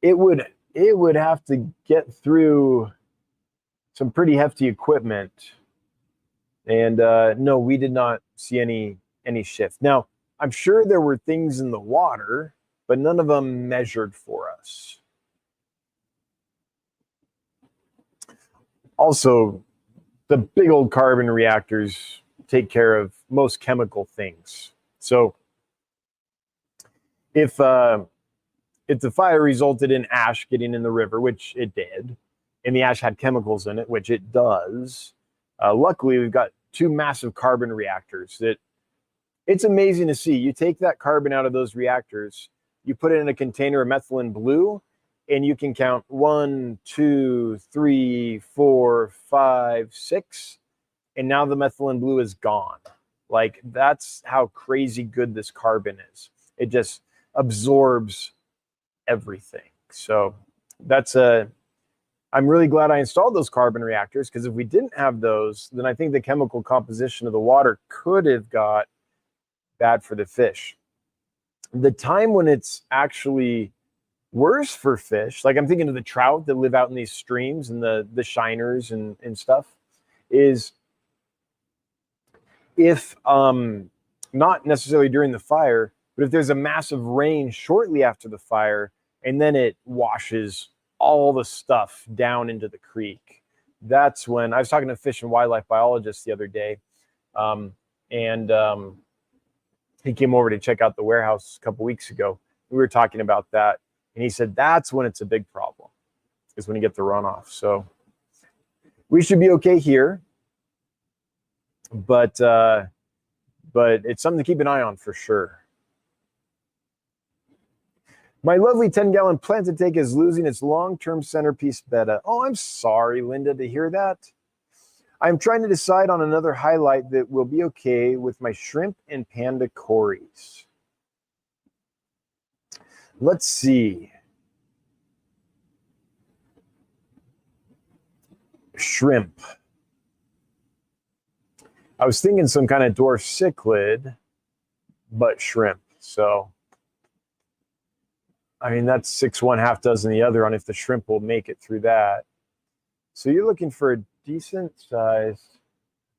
Speaker 1: it would have to get through some pretty hefty equipment. And no, we did not see any shift. Now, I'm sure there were things in the water, but none of them measured for us. Also, the big old carbon reactors take care of most chemical things. So if the fire resulted in ash getting in the river, which it did, and the ash had chemicals in it, which it does, luckily we've got 2 massive carbon reactors that it's amazing to see. You take that carbon out of those reactors, you put it in a container of methylene blue, and you can count 1, 2, 3, 4, 5, 6, and now the methylene blue is gone. Like, that's how crazy good this carbon is. It just absorbs everything. So that's I'm really glad I installed those carbon reactors, because if we didn't have those, then I think the chemical composition of the water could have got bad for the fish. The time when it's actually worse for fish, like I'm thinking of the trout that live out in these streams and the shiners and stuff, is if not necessarily during the fire, but if there's a massive rain shortly after the fire, and then it washes all the stuff down into the creek. That's when I was talking to a fish and wildlife biologist the other day, and he came over to check out the warehouse a couple weeks ago. We were talking about that, and he said that's when it's a big problem, is when you get the runoff. So we should be okay here, but it's something to keep an eye on for sure. My lovely 10-gallon planted tank is losing its long-term centerpiece betta. Oh, I'm sorry, Linda, to hear that. I'm trying to decide on another highlight that will be okay with my shrimp and panda cories. Let's see. Shrimp. I was thinking some kind of dwarf cichlid, but shrimp. So, I mean, that's 6 one, half dozen the other on if the shrimp will make it through that. So you're looking for a decent size.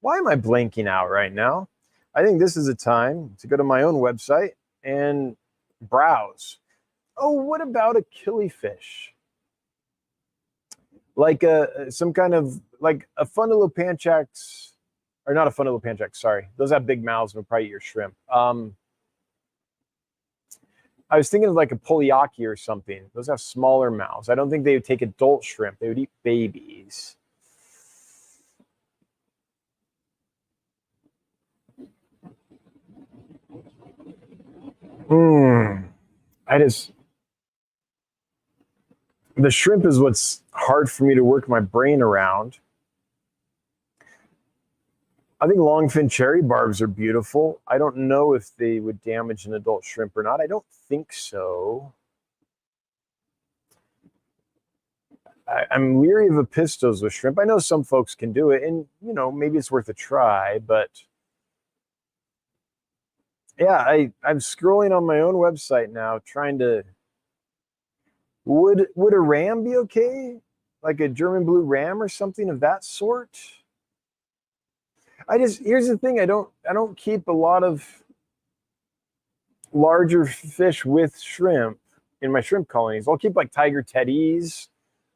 Speaker 1: Why am I blanking out right now? I think this is a time to go to my own website and browse. Oh, what about a killifish? Like some kind of, like a fundulopanchax, or not a fundulopanchax, sorry. Those have big mouths and will probably eat your shrimp. I was thinking of like a poliaki or something. Those have smaller mouths. I don't think they would take adult shrimp. They would eat babies. The shrimp is what's hard for me to work my brain around. I think longfin cherry barbs are beautiful. I don't know if they would damage an adult shrimp or not. I don't think so. I'm leery of apistos with shrimp. I know some folks can do it, and you know, maybe it's worth a try, but yeah, I'm scrolling on my own website now trying to, would a ram be okay? Like a German blue ram or something of that sort? Here's the thing, I don't keep a lot of larger fish with shrimp in my shrimp colonies. I'll keep like tiger teddies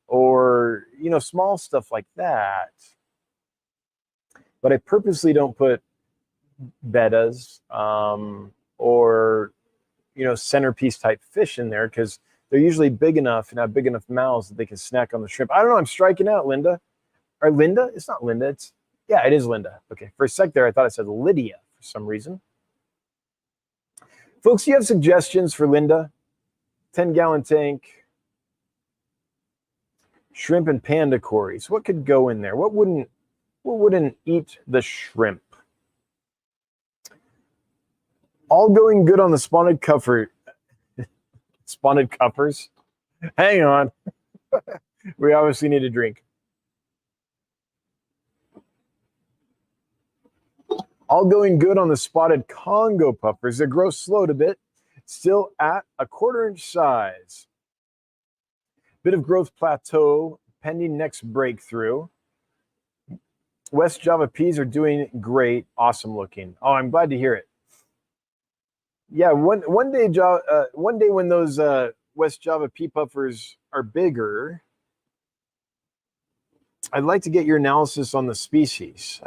Speaker 1: or, you know, small stuff like that. But I purposely don't put bettas or, you know, centerpiece type fish in there, because they're usually big enough and have big enough mouths that they can snack on the shrimp. I don't know, I'm striking out, Linda. Or Linda? It's not Linda, yeah, it is Linda. Okay, for a sec there, I thought I said Lydia for some reason. Folks, do you have suggestions for Linda? 10-gallon tank, shrimp and panda cories. What could go in there? What wouldn't eat the shrimp? All going good on the spotted cuffer. Spotted cuffers? Hang on. We obviously need a drink. All going good on the spotted Congo puffers. They grow slowed a bit, still at a 1/4 inch size. Bit of growth plateau, pending next breakthrough. West Java peas are doing great, awesome looking. Oh, I'm glad to hear it. Yeah, one day when those West Java pea puffers are bigger, I'd like to get your analysis on the species.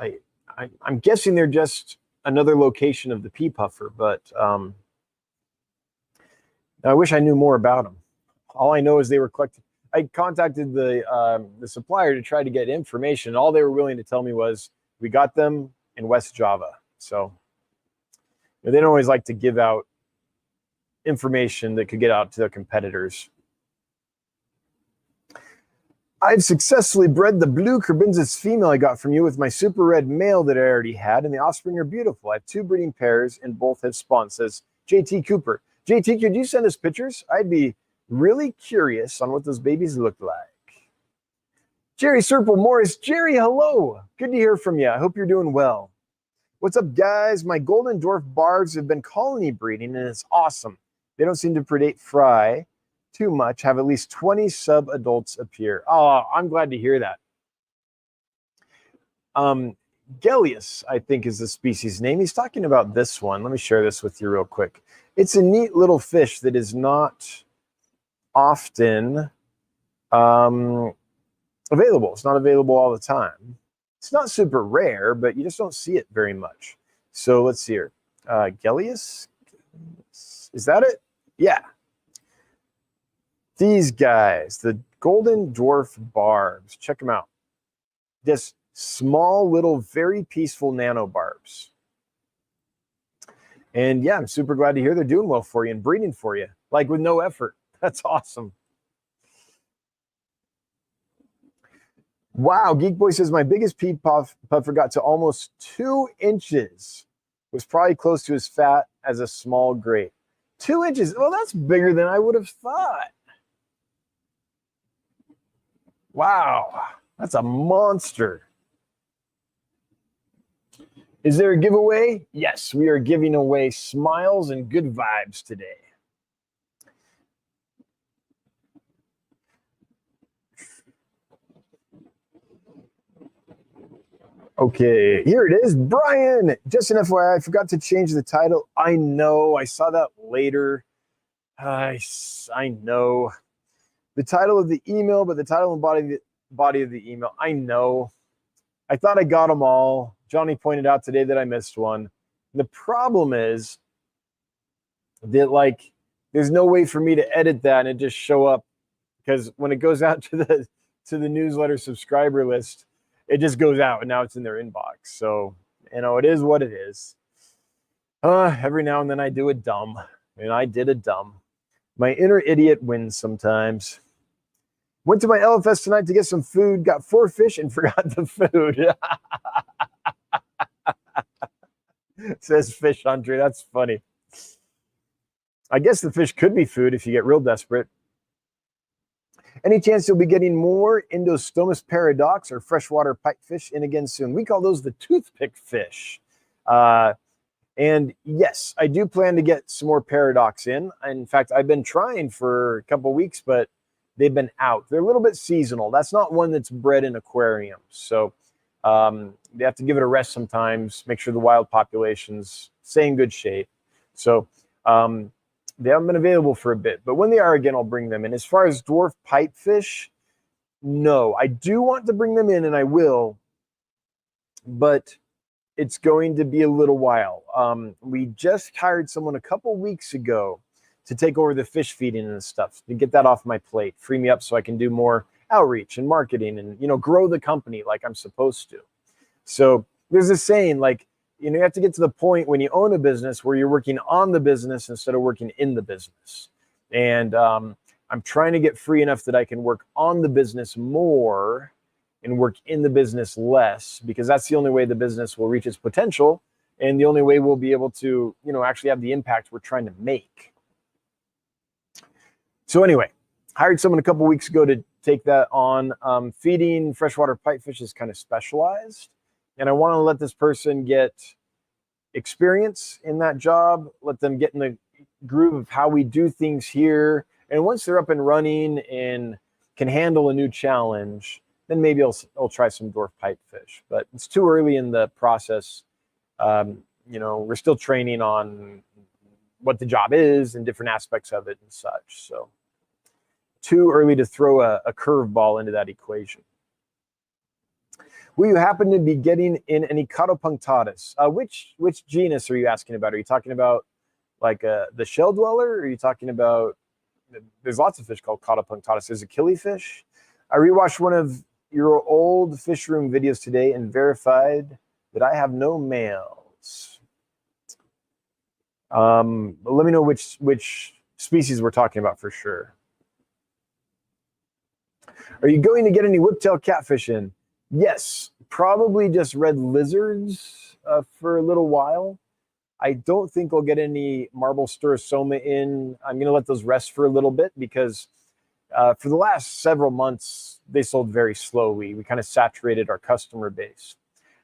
Speaker 1: I'm guessing they're just another location of the pea puffer, but I wish I knew more about them. All I know is they were collected. I contacted the supplier to try to get information. All they were willing to tell me was, we got them in West Java. So they don't always like to give out information that could get out to their competitors. I've successfully bred the blue Crebensis female I got from you with my super red male that I already had, and the offspring are beautiful. I have 2 breeding pairs, and both have spawned, says JT Cooper. JT, could you send us pictures? I'd be really curious on what those babies look like. Jerry Serple Morris. Jerry, hello. Good to hear from you. I hope you're doing well. What's up, guys? My golden dwarf barbs have been colony breeding, and it's awesome. They don't seem to predate fry too much, have at least 20 sub-adults appear. Oh, I'm glad to hear that. Gellius, I think, is the species name. He's talking about this one. Let me share this with you real quick. It's a neat little fish that is not often available. It's not available all the time. It's not super rare, but you just don't see it very much. So let's see here. Gellius? Is that it? Yeah. These guys, the golden dwarf barbs, check them out. Just small, little, very peaceful nano barbs. And yeah, I'm super glad to hear they're doing well for you and breeding for you, like with no effort. That's awesome. Wow, Geek Boy says, my biggest pea puffer got to almost 2 inches. Was probably close to as fat as a small grape. 2 inches, well, that's bigger than I would have thought. Wow, that's a monster. Is there a giveaway? Yes, we are giving away smiles and good vibes today. Okay, here it is. Brian, just an FYI, I forgot to change the title. I know, I saw that later. I know. The title of the email, but the title and body of the email, I know. I thought I got them all. Johnny pointed out today that I missed one. The problem is that, like, there's no way for me to edit that and it just show up, because when it goes out to the newsletter subscriber list, it just goes out and now it's in their inbox. So, you know, it is what it is. Every now and then I do a dumb, and I did a dumb. My inner idiot wins sometimes. Went to my LFS tonight to get some food, got 4 fish and forgot the food. Says Fish Hunter. That's funny. I guess the fish could be food if you get real desperate. Any chance you'll be getting more Indostomus paradox or freshwater pipefish in again soon? We call those the toothpick fish. And yes, I do plan to get some more paradox in. In fact, I've been trying for a couple weeks, but they've been out. They're a little bit seasonal. That's not one that's bred in aquariums. So they have to give it a rest sometimes, make sure the wild populations stay in good shape. So they haven't been available for a bit, but when they are again, I'll bring them in. As far as dwarf pipefish, no, I do want to bring them in, and I will, but it's going to be a little while. We just hired someone a couple weeks ago to take over the fish feeding and stuff, to get that off my plate, free me up so I can do more outreach and marketing and, you know, grow the company like I'm supposed to. So there's a saying, like, you know, you have to get to the point when you own a business where you're working on the business instead of working in the business. And I'm trying to get free enough that I can work on the business more and work in the business less, because that's the only way the business will reach its potential, and the only way we'll be able to, you know, actually have the impact we're trying to make. So anyway, hired someone a couple weeks ago to take that on. Feeding freshwater pipefish is kind of specialized, and I want to let this person get experience in that job, let them get in the groove of how we do things here. And once they're up and running and can handle a new challenge, then maybe I'll try some dwarf pipefish. But it's too early in the process. You know, we're still training on what the job is and different aspects of it and such. So too early to throw a curveball into that equation. Will you happen to be getting in any Cotopunctatus? Which genus are you asking about? Are you talking about like the shell dweller? Or are you talking about, there's lots of fish called Cotopunctatus. There's a killifish. I rewatched one of your old fish room videos today and verified that I have no males. Let me know which species we're talking about for sure. Are you going to get any whiptail catfish in? Yes, probably just red lizards for a little while. I don't think I'll get any marble sturasoma in. I'm going to let those rest for a little bit because for the last several months, they sold very slowly. We kind of saturated our customer base.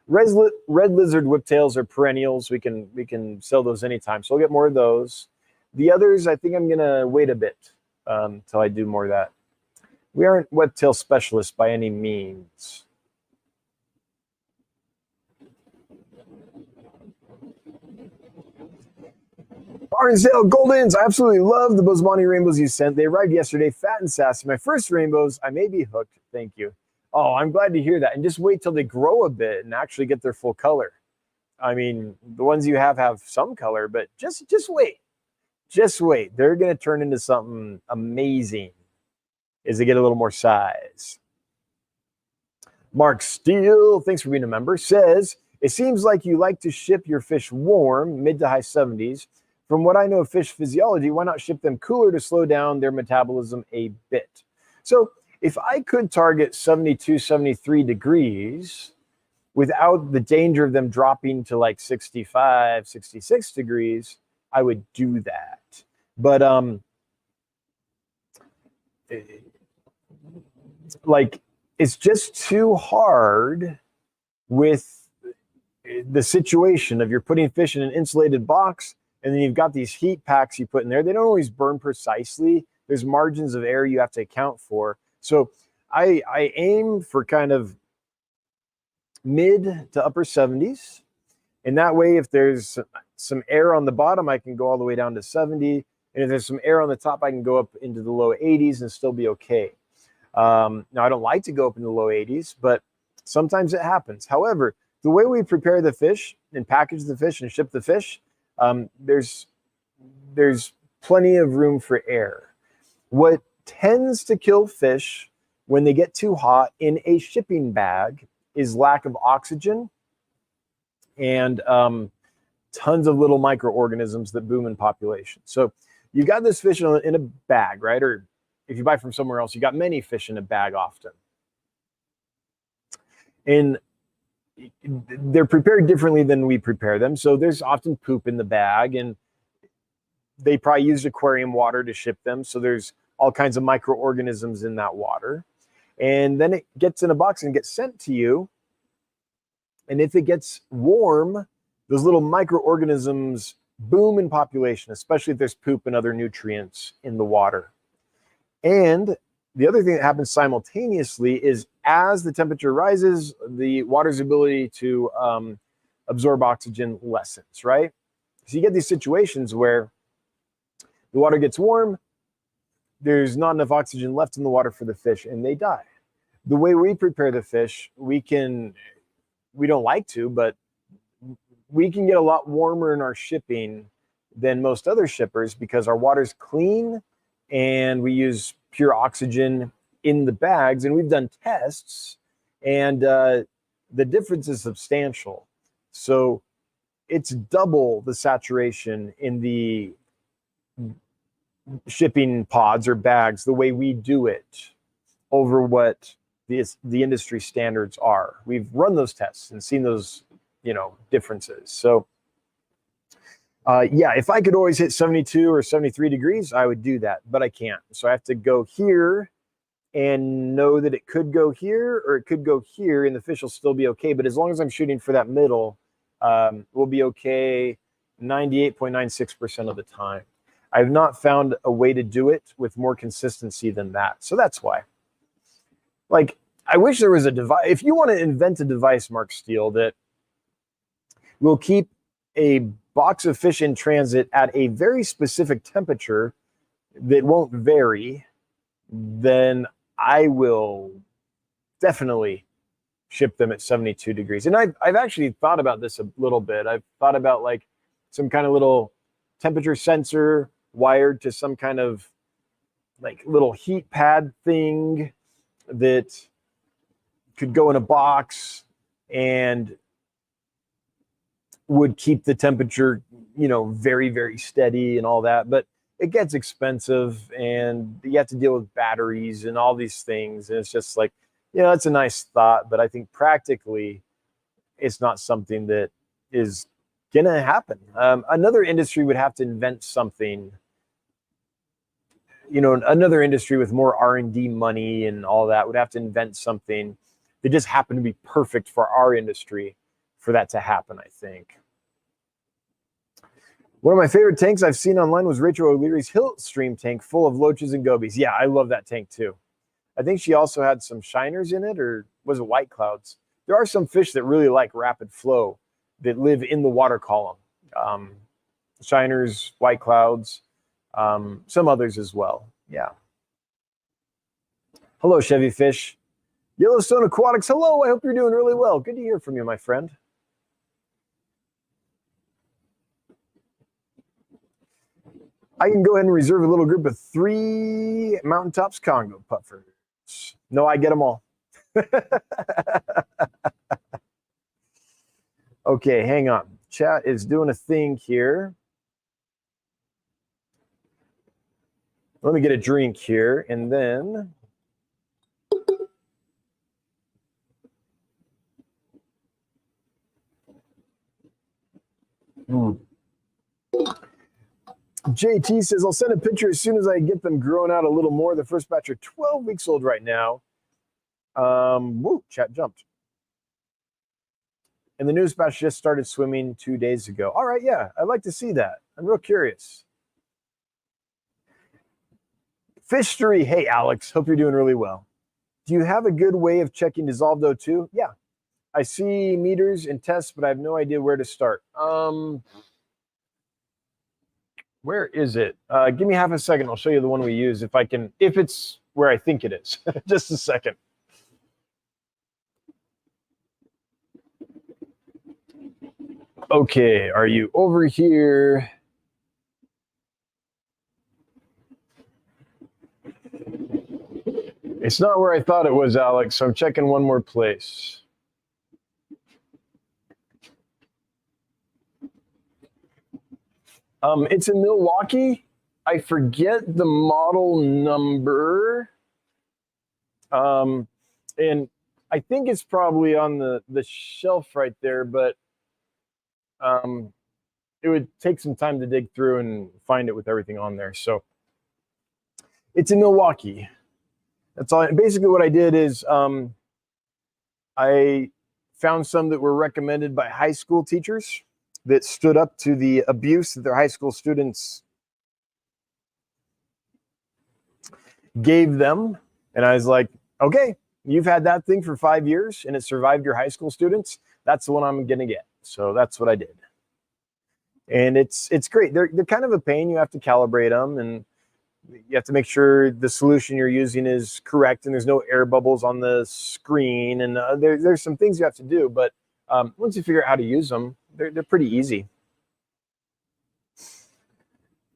Speaker 1: Red lizard whiptails are perennials. We can sell those anytime. So I'll get more of those. The others, I think I'm going to wait a bit until I do more of that. We aren't whiptail specialists by any means. Barnsdale Goldens, I absolutely love the Bosemani rainbows you sent. They arrived yesterday, fat and sassy. My first rainbows, I may be hooked. Thank you. Oh, I'm glad to hear that. And just wait till they grow a bit and actually get their full color. I mean, the ones you have some color, but just wait. Just wait. They're going to turn into something amazing as they get a little more size. Mark Steele, thanks for being a member, says, it seems like you like to ship your fish warm, mid to high 70s. From what I know of fish physiology, why not ship them cooler to slow down their metabolism a bit? So if I could target 72, 73 degrees without the danger of them dropping to like 65, 66 degrees, I would do that. But like it's just too hard with the situation of you're putting fish in an insulated box and then you've got these heat packs you put in there. They don't always burn precisely. There's margins of error you have to account for. So I aim for kind of mid to upper 70s. And that way, if there's some air on the bottom, I can go all the way down to 70. And if there's some air on the top, I can go up into the low 80s and still be okay. Now, I don't like to go up in the low 80s, but sometimes it happens. However, the way we prepare the fish and package the fish and ship the fish, there's plenty of room for air. What tends to kill fish when they get too hot in a shipping bag is lack of oxygen and tons of little microorganisms that boom in population. So you got this fish in a bag, right? Or if you buy from somewhere else, you got many fish in a bag often. And they're prepared differently than we prepare them. So there's often poop in the bag, and they probably used aquarium water to ship them. So there's all kinds of microorganisms in that water. And then it gets in a box and gets sent to you. And if it gets warm, those little microorganisms boom in population, especially if there's poop and other nutrients in the water. And the other thing that happens simultaneously is as the temperature rises, the water's ability to absorb oxygen lessens, right? So you get these situations where the water gets warm, there's not enough oxygen left in the water for the fish, and they die. The way we prepare the fish, we don't like to, but we can get a lot warmer in our shipping than most other shippers because our water's clean and we use pure oxygen in the bags. And we've done tests, and the difference is substantial. So it's double the saturation in the shipping pods or bags the way we do it over what the industry standards are. We've run those tests and seen those, differences. So yeah, if I could always hit 72 or 73 degrees, I would do that, but I can't. So I have to go here and know that it could go here or it could go here and the fish will still be okay. But as long as I'm shooting for that middle, we'll be okay 98.96% of the time. I've not found a way to do it with more consistency than that. So that's why. Like, I wish there was a device. If you want to invent a device, Mark Steele, that will keep a box of fish in transit at a very specific temperature that won't vary, then I will definitely ship them at 72 degrees. And I've actually thought about this a little bit. I've thought about like some kind of little temperature sensor wired to some kind of like little heat pad thing that could go in a box and would keep the temperature, very, very steady and all that. But it gets expensive, and you have to deal with batteries and all these things. And it's just like, it's a nice thought, but I think practically it's not something that is going to happen. Another industry would have to invent something, another industry with more R&D money and all that would have to invent something that just happened to be perfect for our industry for that to happen, I think. One of my favorite tanks I've seen online was Rachel O'Leary's Livestream tank full of loaches and gobies. Yeah, I love that tank too. I think she also had some shiners in it, or was it white clouds? There are some fish that really like rapid flow that live in the water column. Shiners, white clouds, some others as well. Yeah. Hello, Chevy Fish. Yellowstone Aquatics, hello. I hope you're doing really well. Good to hear from you, my friend. I can go ahead and reserve a little group of 3 Mountaintops Congo puffers. No, I get them all. Okay, hang on. Chat is doing a thing here. Let me get a drink here, and then JT says, I'll send a picture as soon as I get them growing out a little more. The first batch are 12 weeks old right now. Woo, chat jumped. And the newest batch just started swimming 2 days ago. All right, yeah, I'd like to see that. I'm real curious. Fishery, hey, Alex, hope you're doing really well. Do you have a good way of checking dissolved O2? Yeah, I see meters and tests, but I have no idea where to start. Where is it? Give me half a second. I'll show you the one we use if it's where I think it is. Just a second. Okay, are you over here? It's not where I thought it was, Alex, so I'm checking one more place. It's in Milwaukee. I forget the model number. And I think it's probably on the shelf right there, but it would take some time to dig through and find it with everything on there. So it's in Milwaukee. That's all. Basically what I did is I found some that were recommended by high school teachers that stood up to the abuse that their high school students gave them. And I was like, okay, you've had that thing for 5 years and it survived your high school students. That's the one I'm going to get. So that's what I did. And it's great. They're kind of a pain. You have to calibrate them, and you have to make sure the solution you're using is correct and there's no air bubbles on the screen. And there's some things you have to do, but once you figure out how to use them, they're pretty easy.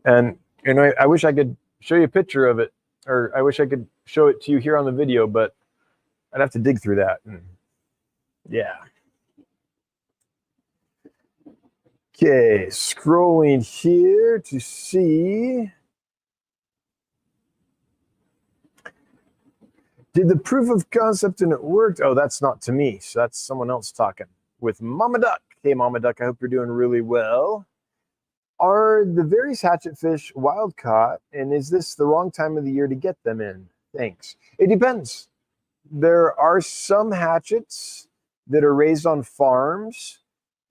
Speaker 1: And I wish I could show you a picture of it, or I wish I could show it to you here on the video, but I'd have to dig through that. And yeah. Okay, scrolling here to see. Did the proof of concept and it worked? Oh, that's not to me. So that's someone else talking with Mama Duck. Hey, Mama Duck, I hope you're doing really well. Are the various hatchet fish wild caught? And is this the wrong time of the year to get them in? Thanks. It depends. There are some hatchets that are raised on farms,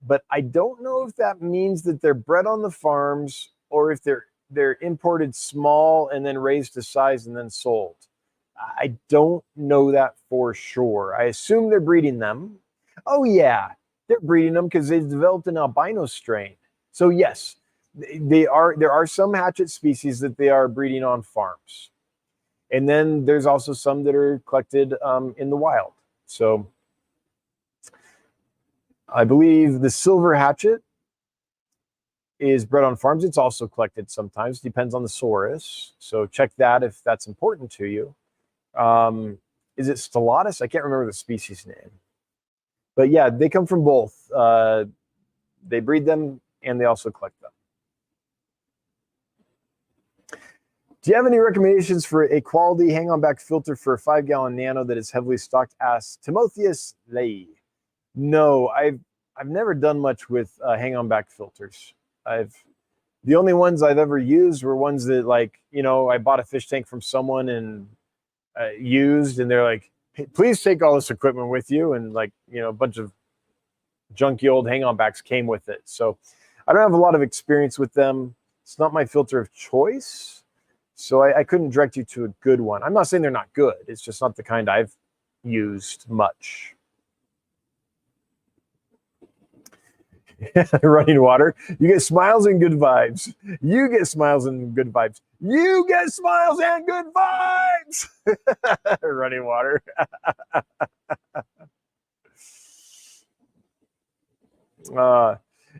Speaker 1: but I don't know if that means that they're bred on the farms or if they're imported small and then raised to size and then sold. I don't know that for sure. I assume they're breeding them. Oh yeah, they're breeding them because they've developed an albino strain. So yes, there are some hatchet species that they are breeding on farms. And then there's also some that are collected in the wild. So I believe the silver hatchet is bred on farms. It's also collected sometimes, depends on the source. So check that if that's important to you. Is it stellatus? I can't remember the species name. But yeah, they come from both. They breed them and they also collect them. Do you have any recommendations for a quality hang-on back filter for a 5-gallon Nano that is heavily stocked? Asks Timotheus Lay. No, I've never done much with hang-on back filters. The only ones I've ever used were ones that, like, you know, I bought a fish tank from someone and used, and they're like, hey, please take all this equipment with you, and, like, you know, a bunch of junky old hang-on backs came with it. So I don't have a lot of experience with them. It's not my filter of choice, so I couldn't direct you to a good one. I'm not saying they're not good. It's just not the kind I've used much. Running water. You get smiles and good vibes. You get smiles and good vibes. You get smiles and good vibes. Running water.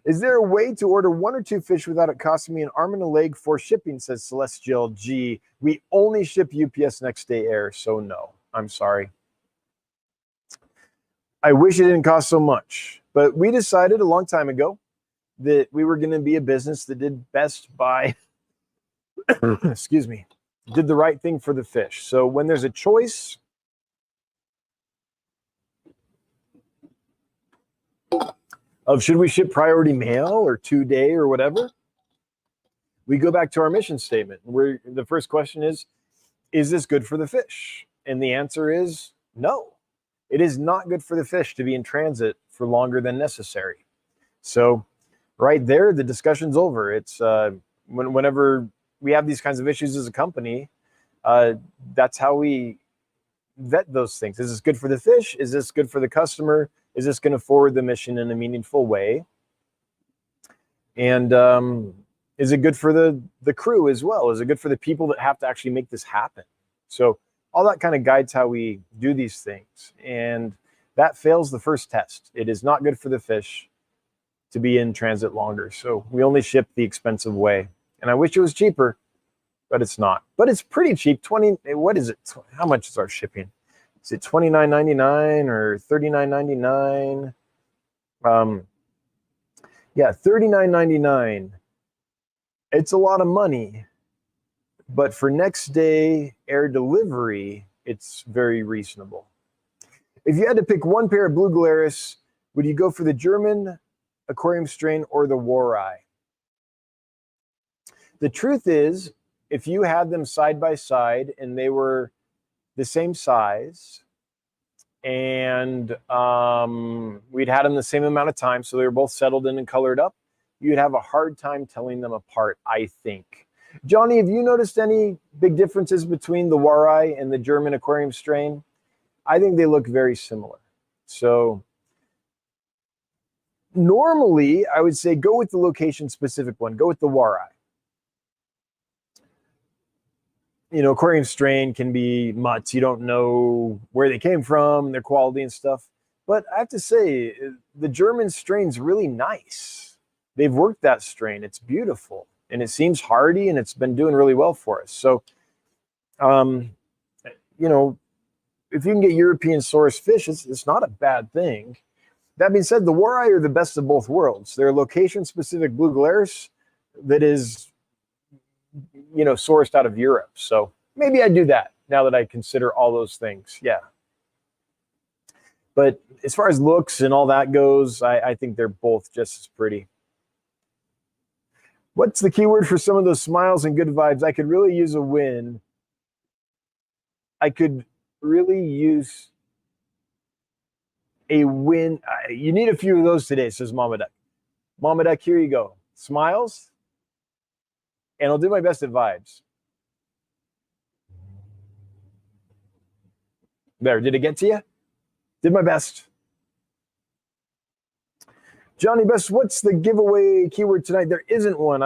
Speaker 1: Is there a way to order 1 or 2 fish without it costing me an arm and a leg for shipping, says Celestial G. We only ship UPS next day air, so no. I'm sorry. I wish it didn't cost so much, but we decided a long time ago that we were going to be a business that did best by, excuse me, did the right thing for the fish. So when there's a choice of should we ship priority mail or 2-day or whatever, we go back to our mission statement, where the first question is this good for the fish? And the answer is no. It is not good for the fish to be in transit for longer than necessary. So right there, the discussion's over. It's whenever we have these kinds of issues as a company, that's how we vet those things. Is this good for the fish? Is this good for the customer? Is this going to forward the mission in a meaningful way? And is it good for the crew as well? Is it good for the people that have to actually make this happen? So all that kind of guides how we do these things. And that fails the first test. It is not good for the fish to be in transit longer. So we only ship the expensive way. And I wish it was cheaper, but it's not. But it's pretty cheap. What is it? How much is our shipping? Is it $29.99 or $39.99? Yeah, $39.99. It's a lot of money. But for next day air delivery, it's very reasonable. If you had to pick one pair of blue Glarus, would you go for the German aquarium strain or the Walleye? The truth is, if you had them side by side and they were the same size, and we'd had them the same amount of time, so they were both settled in and colored up, you'd have a hard time telling them apart, I think. Johnny, have you noticed any big differences between the Walleye and the German aquarium strain? I think they look very similar. So normally, I would say go with the location-specific one. Go with the Walleye. You know, aquarium strain can be mutts. You don't know where they came from, their quality and stuff. But I have to say, the German strain's really nice. They've worked that strain. It's beautiful. And it seems hardy, and it's been doing really well for us. So, you know, if you can get European source fish, it's not a bad thing. That being said, the Walleye are the best of both worlds. They're location-specific blue Glarus that is, you know, sourced out of Europe. So maybe I do that now that I consider all those things. Yeah. But as far as looks and all that goes, I think they're both just as pretty. What's the keyword for some of those smiles and good vibes? I could really use a win. I could really use a win. You need a few of those today, says Mama Duck. Mama Duck, here you go. Smiles. And I'll do my best at vibes. There, did it get to you? Did my best. Johnny Best, what's the giveaway keyword tonight? There isn't one.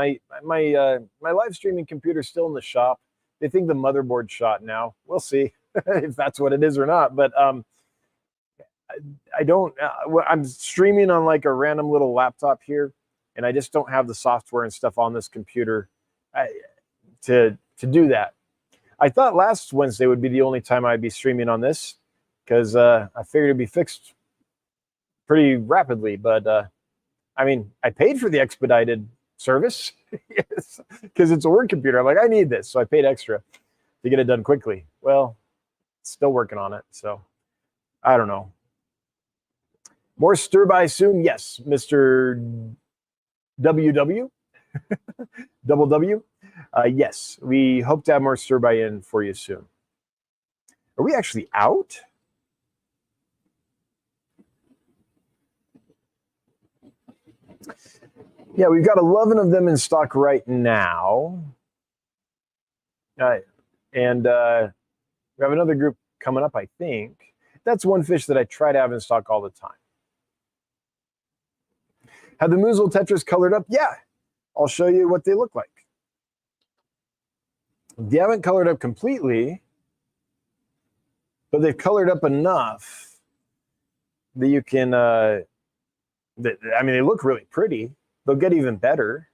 Speaker 1: My live streaming computer's still in the shop. They think the motherboard's shot now. We'll see if that's what it is or not. But I don't. I'm streaming on like a random little laptop here, and I just don't have the software and stuff on this computer to do that. I thought last Wednesday would be the only time I'd be streaming on this because I figured it'd be fixed pretty rapidly. But I mean, I paid for the expedited service. Yes, because it's a work computer. I'm like, I need this, so I paid extra to get it done quickly. Well, still working on it, so I don't know. More stir by soon, yes, Mr. WW, double W. Yes, we hope to have more stir by in for you soon. Are we actually out? Yeah, we've got 11 of them in stock right now. And we have another group coming up, I think. That's one fish that I try to have in stock all the time. Have the Mussel Tetras colored up? Yeah, I'll show you what they look like. They haven't colored up completely, but they've colored up enough that you can, I mean, they look really pretty. They'll get even better.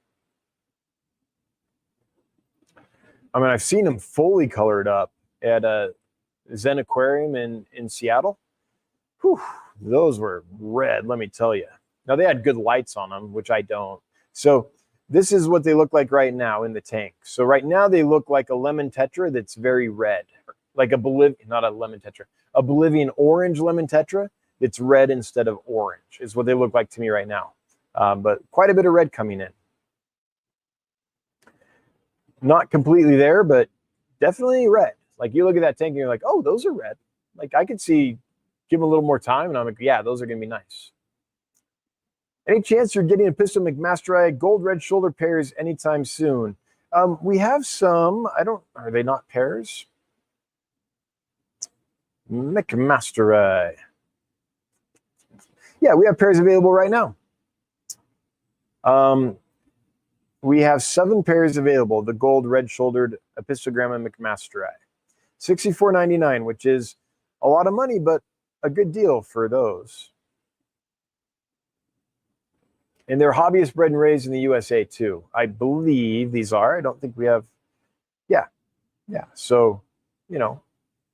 Speaker 1: I mean, I've seen them fully colored up at Zen Aquarium in Seattle. Whew, those were red, let me tell you. Now, they had good lights on them, which I don't. So this is what they look like right now in the tank. So right now they look like a lemon tetra that's very red. Like a not a lemon tetra, a Bolivian orange lemon tetra that's red instead of orange is what they look like to me right now. But quite a bit of red coming in. Not completely there, but definitely red. Like you look at that tank and you're like, oh, those are red. Like I could see, give them a little more time and I'm like, yeah, those are going to be nice. Any chance you're getting a Pistol McMaster gold red shoulder pairs anytime soon? We have some. Are they not pairs? McMaster. Yeah, we have pairs available right now. We have 7 pairs available. The gold red-shouldered Epistogramma McMaster. $64.99, which is a lot of money, but a good deal for those. And they're hobbyist bred and raised in the USA too. I believe these are. I don't think we have. Yeah. So, you know,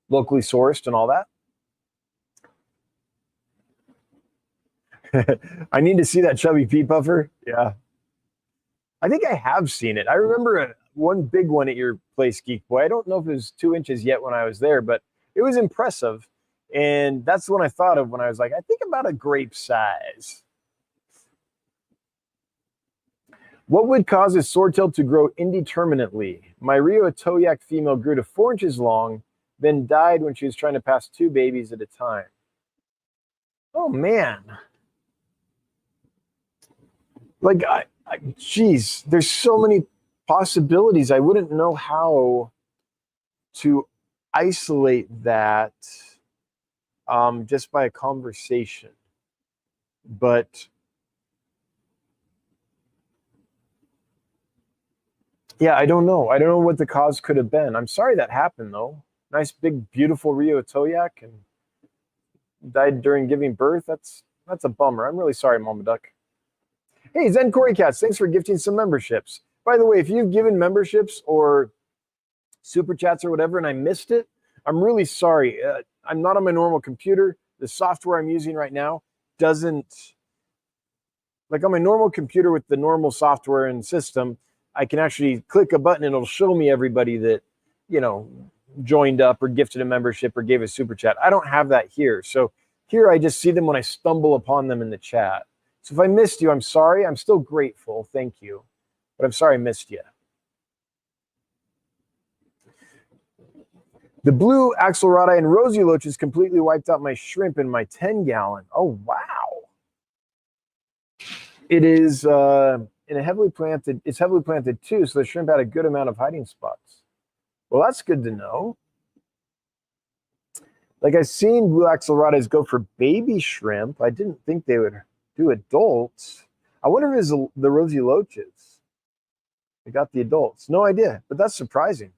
Speaker 1: locally sourced and all that. I need to see that chubby pea puffer. Yeah. I think I have seen it. I remember one big one at your place, Geek Boy. I don't know if it was 2 inches yet when I was there, but it was impressive. And that's the one I thought of when I was like, I think about a grape size. What would cause a swordtail to grow indeterminately? My Rio Toyak female grew to 4 inches long, then died when she was trying to pass 2 babies at a time. Oh, man. Like, geez, there's so many possibilities. I wouldn't know how to isolate that just by a conversation. But yeah, I don't know. I don't know what the cause could have been. I'm sorry that happened, though. Nice, big, beautiful Rio Toyak and died during giving birth. That's a bummer. I'm really sorry, Mama Duck. Hey, Zen Corey Cats, thanks for gifting some memberships. By the way, if you've given memberships or super chats or whatever and I missed it, I'm really sorry. I'm not on my normal computer. The software I'm using right now doesn't, like on my normal computer with the normal software and system, I can actually click a button and it'll show me everybody that, you know, joined up or gifted a membership or gave a super chat. I don't have that here. So here I just see them when I stumble upon them in the chat. So if I missed you, I'm sorry. I'm still grateful. Thank you. But I'm sorry I missed you. The blue axelrodi and rosy loaches completely wiped out my shrimp in my 10-gallon. Oh, wow. It is in a heavily planted, it's heavily planted too, so the shrimp had a good amount of hiding spots. Well, that's good to know. Like I've seen blue axelrodas go for baby shrimp. I didn't think they would do adults. I wonder if it's the rosy loaches. They got the adults. No idea, but that's surprising.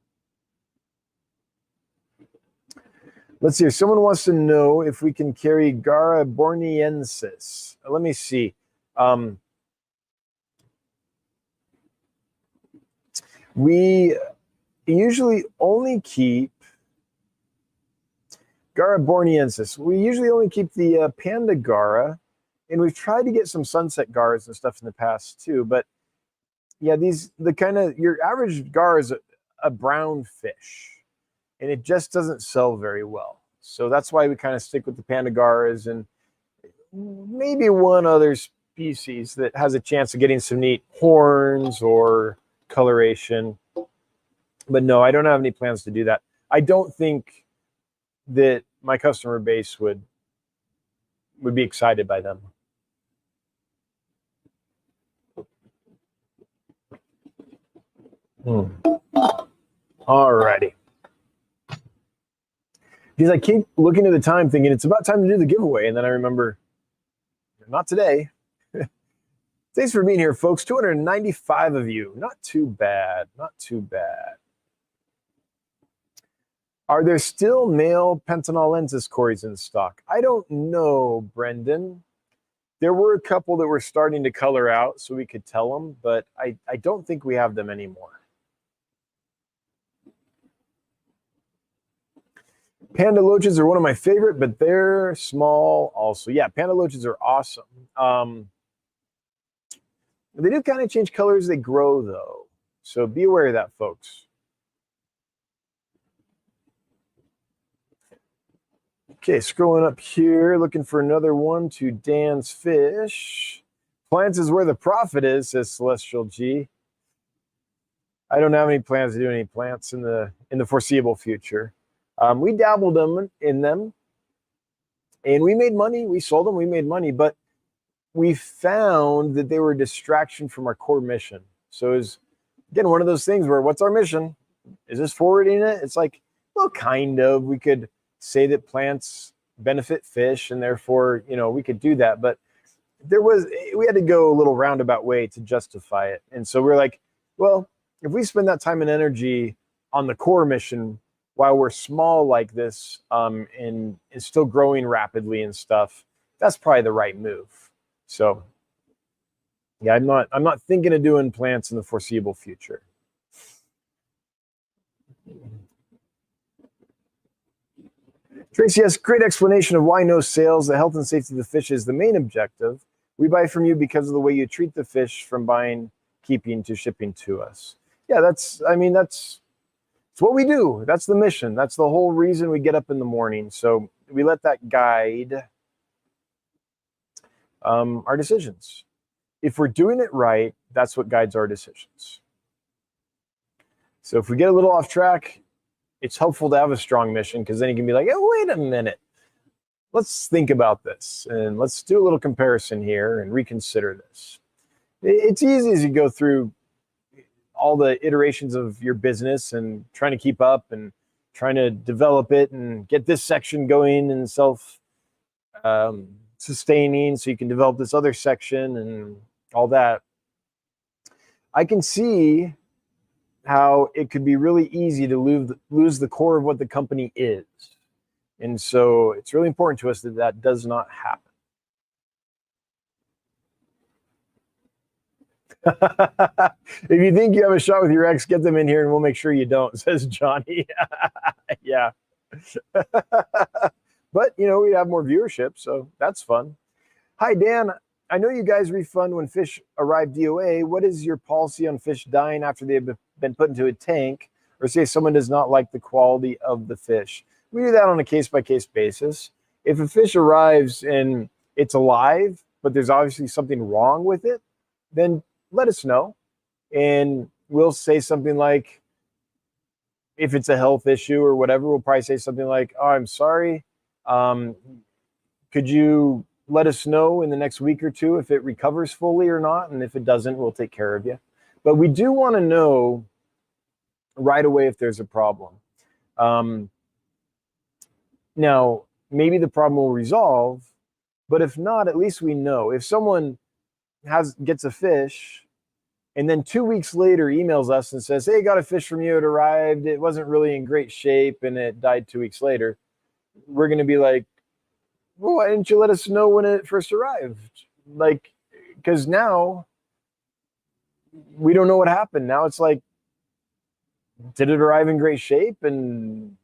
Speaker 1: Let's see. Someone wants to know if we can carry Gara borneensis. Let me see. We usually only keep Gara borneensis. We usually only keep the panda Gara, and we've tried to get some sunset Garas and stuff in the past too, but Yeah, your average gar is a brown fish, and it just doesn't sell very well. So that's why we kind of stick with the panda gars and maybe one other species that has a chance of getting some neat horns or coloration. But no, I don't have any plans to do that. I don't think that my customer base would be excited by them. All righty. Because I keep looking at the time thinking it's about time to do the giveaway. And then I remember, not today. Thanks for being here, folks. 295 of you. Not too bad. Not too bad. Are there still male pentanolensis cories in stock? I don't know, Brendan. There were a couple that were starting to color out so we could tell them, but I don't think we have them anymore. Panda loaches are one of my favorite, but they're small also. Yeah, panda loaches are awesome. They do kind of change color as they grow, though. So be aware of that, folks. Okay, scrolling up here, looking for another one to Dan's Fish. Plants is where the profit is, says Celestial G. I don't have any plans to do any plants in the foreseeable future. We dabbled in them, and we made money. We sold them, we made money, but we found that they were a distraction from our core mission. So it's, again, one of those things where, what's our mission? Is this forwarding it? It's like, well, kind of. We could say that plants benefit fish, and therefore, we could do that. But we had to go a little roundabout way to justify it. And so we're like, well, if we spend that time and energy on the core mission while we're small like this, and still growing rapidly and stuff, that's probably the right move. So yeah, I'm not thinking of doing plants in the foreseeable future. Tracy, yes, great explanation of why no sales. The health and safety of the fish is the main objective. We buy from you because of the way you treat the fish, from buying, keeping to shipping to us. Yeah, that's what we do. That's the mission. That's the whole reason we get up in the morning. So we let that guide our decisions. If we're doing it right, that's what guides our decisions. So if we get a little off track, it's helpful to have a strong mission, because then you can be like, oh, wait a minute. Let's think about this, and let's do a little comparison here and reconsider this. It's easy as you go through all the iterations of your business and trying to keep up and trying to develop it and get this section going and sustaining so you can develop this other section and all that. I can see how it could be really easy to lose the core of what the company is. And so it's really important to us that that does not happen. If you think you have a shot with your ex, get them in here and we'll make sure you don't, says Johnny. Yeah. But, we have more viewership, so that's fun. Hi, Dan. I know you guys refund when fish arrive DOA. What is your policy on fish dying after they've been put into a tank, or say someone does not like the quality of the fish? We do that on a case-by-case basis. If a fish arrives and it's alive, but there's obviously something wrong with it, then let us know. And we'll say something like, if it's a health issue or whatever, we'll probably say something like, oh, I'm sorry. Could you let us know in the next week or two if it recovers fully or not? And if it doesn't, we'll take care of you. But we do want to know right away if there's a problem. Now, maybe the problem will resolve, but if not, at least we know. If someone gets a fish and then 2 weeks later emails us and says, hey, got a fish from you, it arrived, it wasn't really in great shape, and it died 2 weeks later, we're going to be like, well, why didn't you let us know when it first arrived? Like, because now we don't know what happened. Now it's like, did it arrive in great shape and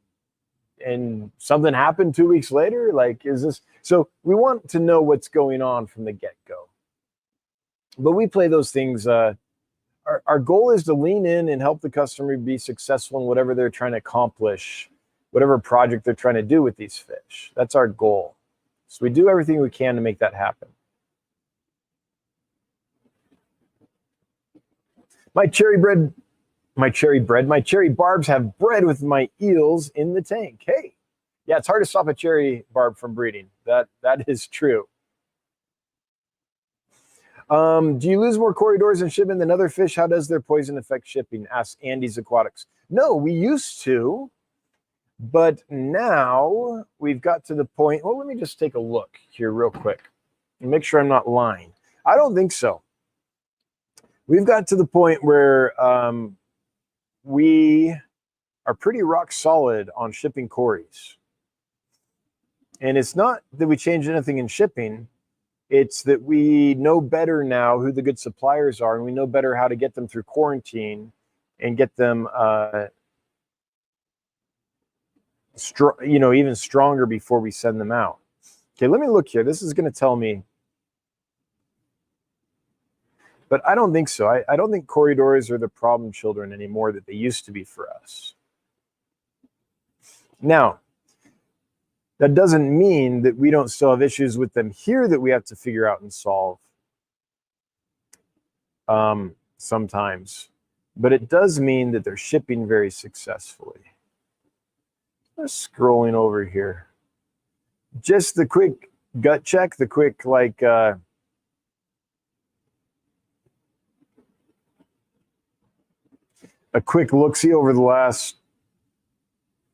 Speaker 1: something happened 2 weeks later? Like, is this? So we want to know what's going on from the get-go. But we play those things, our our goal is to lean in and help the customer be successful in whatever they're trying to accomplish, whatever project they're trying to do with these fish. That's our goal. So we do everything we can to make that happen. My cherry barbs have bred with my eels in the tank. Hey, yeah, it's hard to stop a cherry barb from breeding. That is true. Do you lose more corridors in shipping than other fish? How does their poison affect shipping? Asks Andy's Aquatics. No, we used to, but now we've got to the point. Well, let me just take a look here real quick and make sure I'm not lying. I don't think so. We've got to the point where we are pretty rock solid on shipping cories. And it's not that we changed anything in shipping. It's that we know better now who the good suppliers are, and we know better how to get them through quarantine and get them even stronger before we send them out. Okay, let me look here. This is going to tell me. But I don't think so. I don't think corridors are the problem children anymore that they used to be for us. Now, that doesn't mean that we don't still have issues with them here that we have to figure out and solve sometimes. But it does mean that they're shipping very successfully. Just scrolling over here. Just the quick gut check, the quick a quick look-see over the last,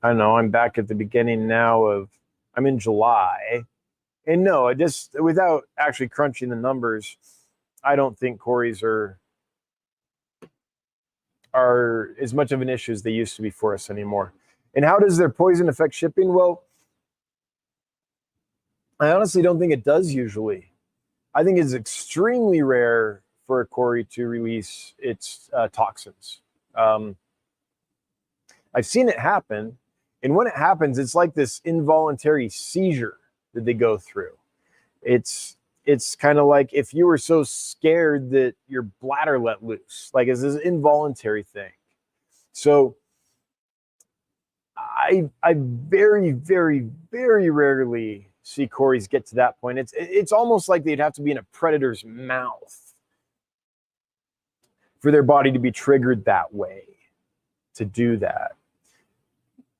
Speaker 1: I don't know, I'm back at the beginning now of, I'm in July. And no, I just, without actually crunching the numbers, I don't think cories are as much of an issue as they used to be for us anymore. And how does their poison affect shipping? Well, I honestly don't think it does usually. I think it's extremely rare for a cory to release its toxins. I've seen it happen, and when it happens, it's like this involuntary seizure that they go through. It's kind of like if you were so scared that your bladder let loose, like it's this involuntary thing. So I very, very, very rarely see cories get to that point. It's almost like they'd have to be in a predator's mouth for their body to be triggered that way to do that.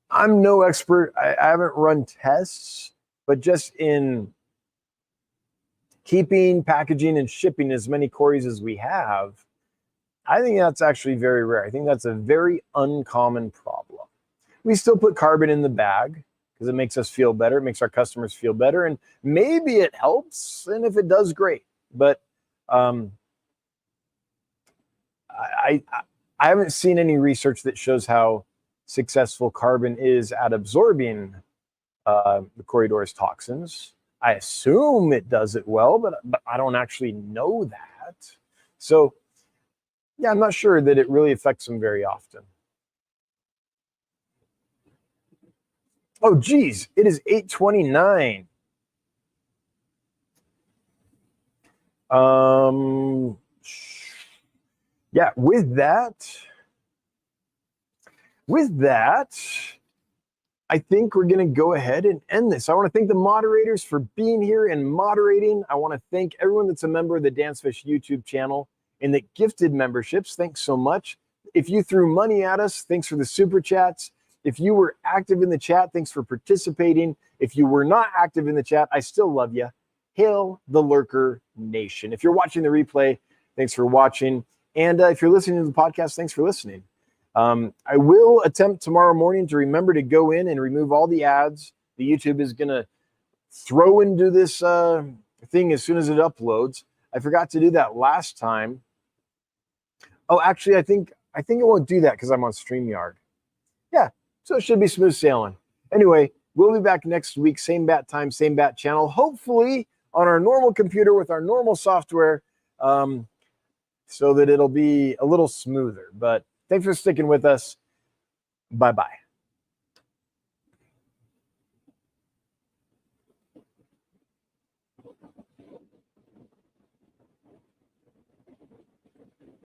Speaker 1: I'm no expert. I haven't run tests, but just in keeping, packaging, and shipping as many cories as we have, I think that's actually very rare. I think that's a very uncommon problem. We still put carbon in the bag because it makes us feel better. It makes our customers feel better. And maybe it helps. And if it does, great. But I haven't seen any research that shows how successful carbon is at absorbing the corridor's toxins. I assume it does it well, but I don't actually know that. So, yeah, I'm not sure that it really affects them very often. Oh, geez, it is 8:29. Yeah, with that, I think we're going to go ahead and end this. I want to thank the moderators for being here and moderating. I want to thank everyone that's a member of the Dancefish YouTube channel and that gifted memberships. Thanks so much. If you threw money at us, thanks for the super chats. If you were active in the chat, thanks for participating. If you were not active in the chat, I still love you. Hail the Lurker Nation. If you're watching the replay, thanks for watching. And if you're listening to the podcast, thanks for listening. I will attempt tomorrow morning to remember to go in and remove all the ads. The YouTube is going to throw into this thing as soon as it uploads. I forgot to do that last time. Oh, actually, I think it won't do that because I'm on StreamYard. Yeah, so it should be smooth sailing. Anyway, we'll be back next week, same bat time, same bat channel, hopefully on our normal computer with our normal software, so that it'll be a little smoother. But thanks for sticking with us. Bye-bye.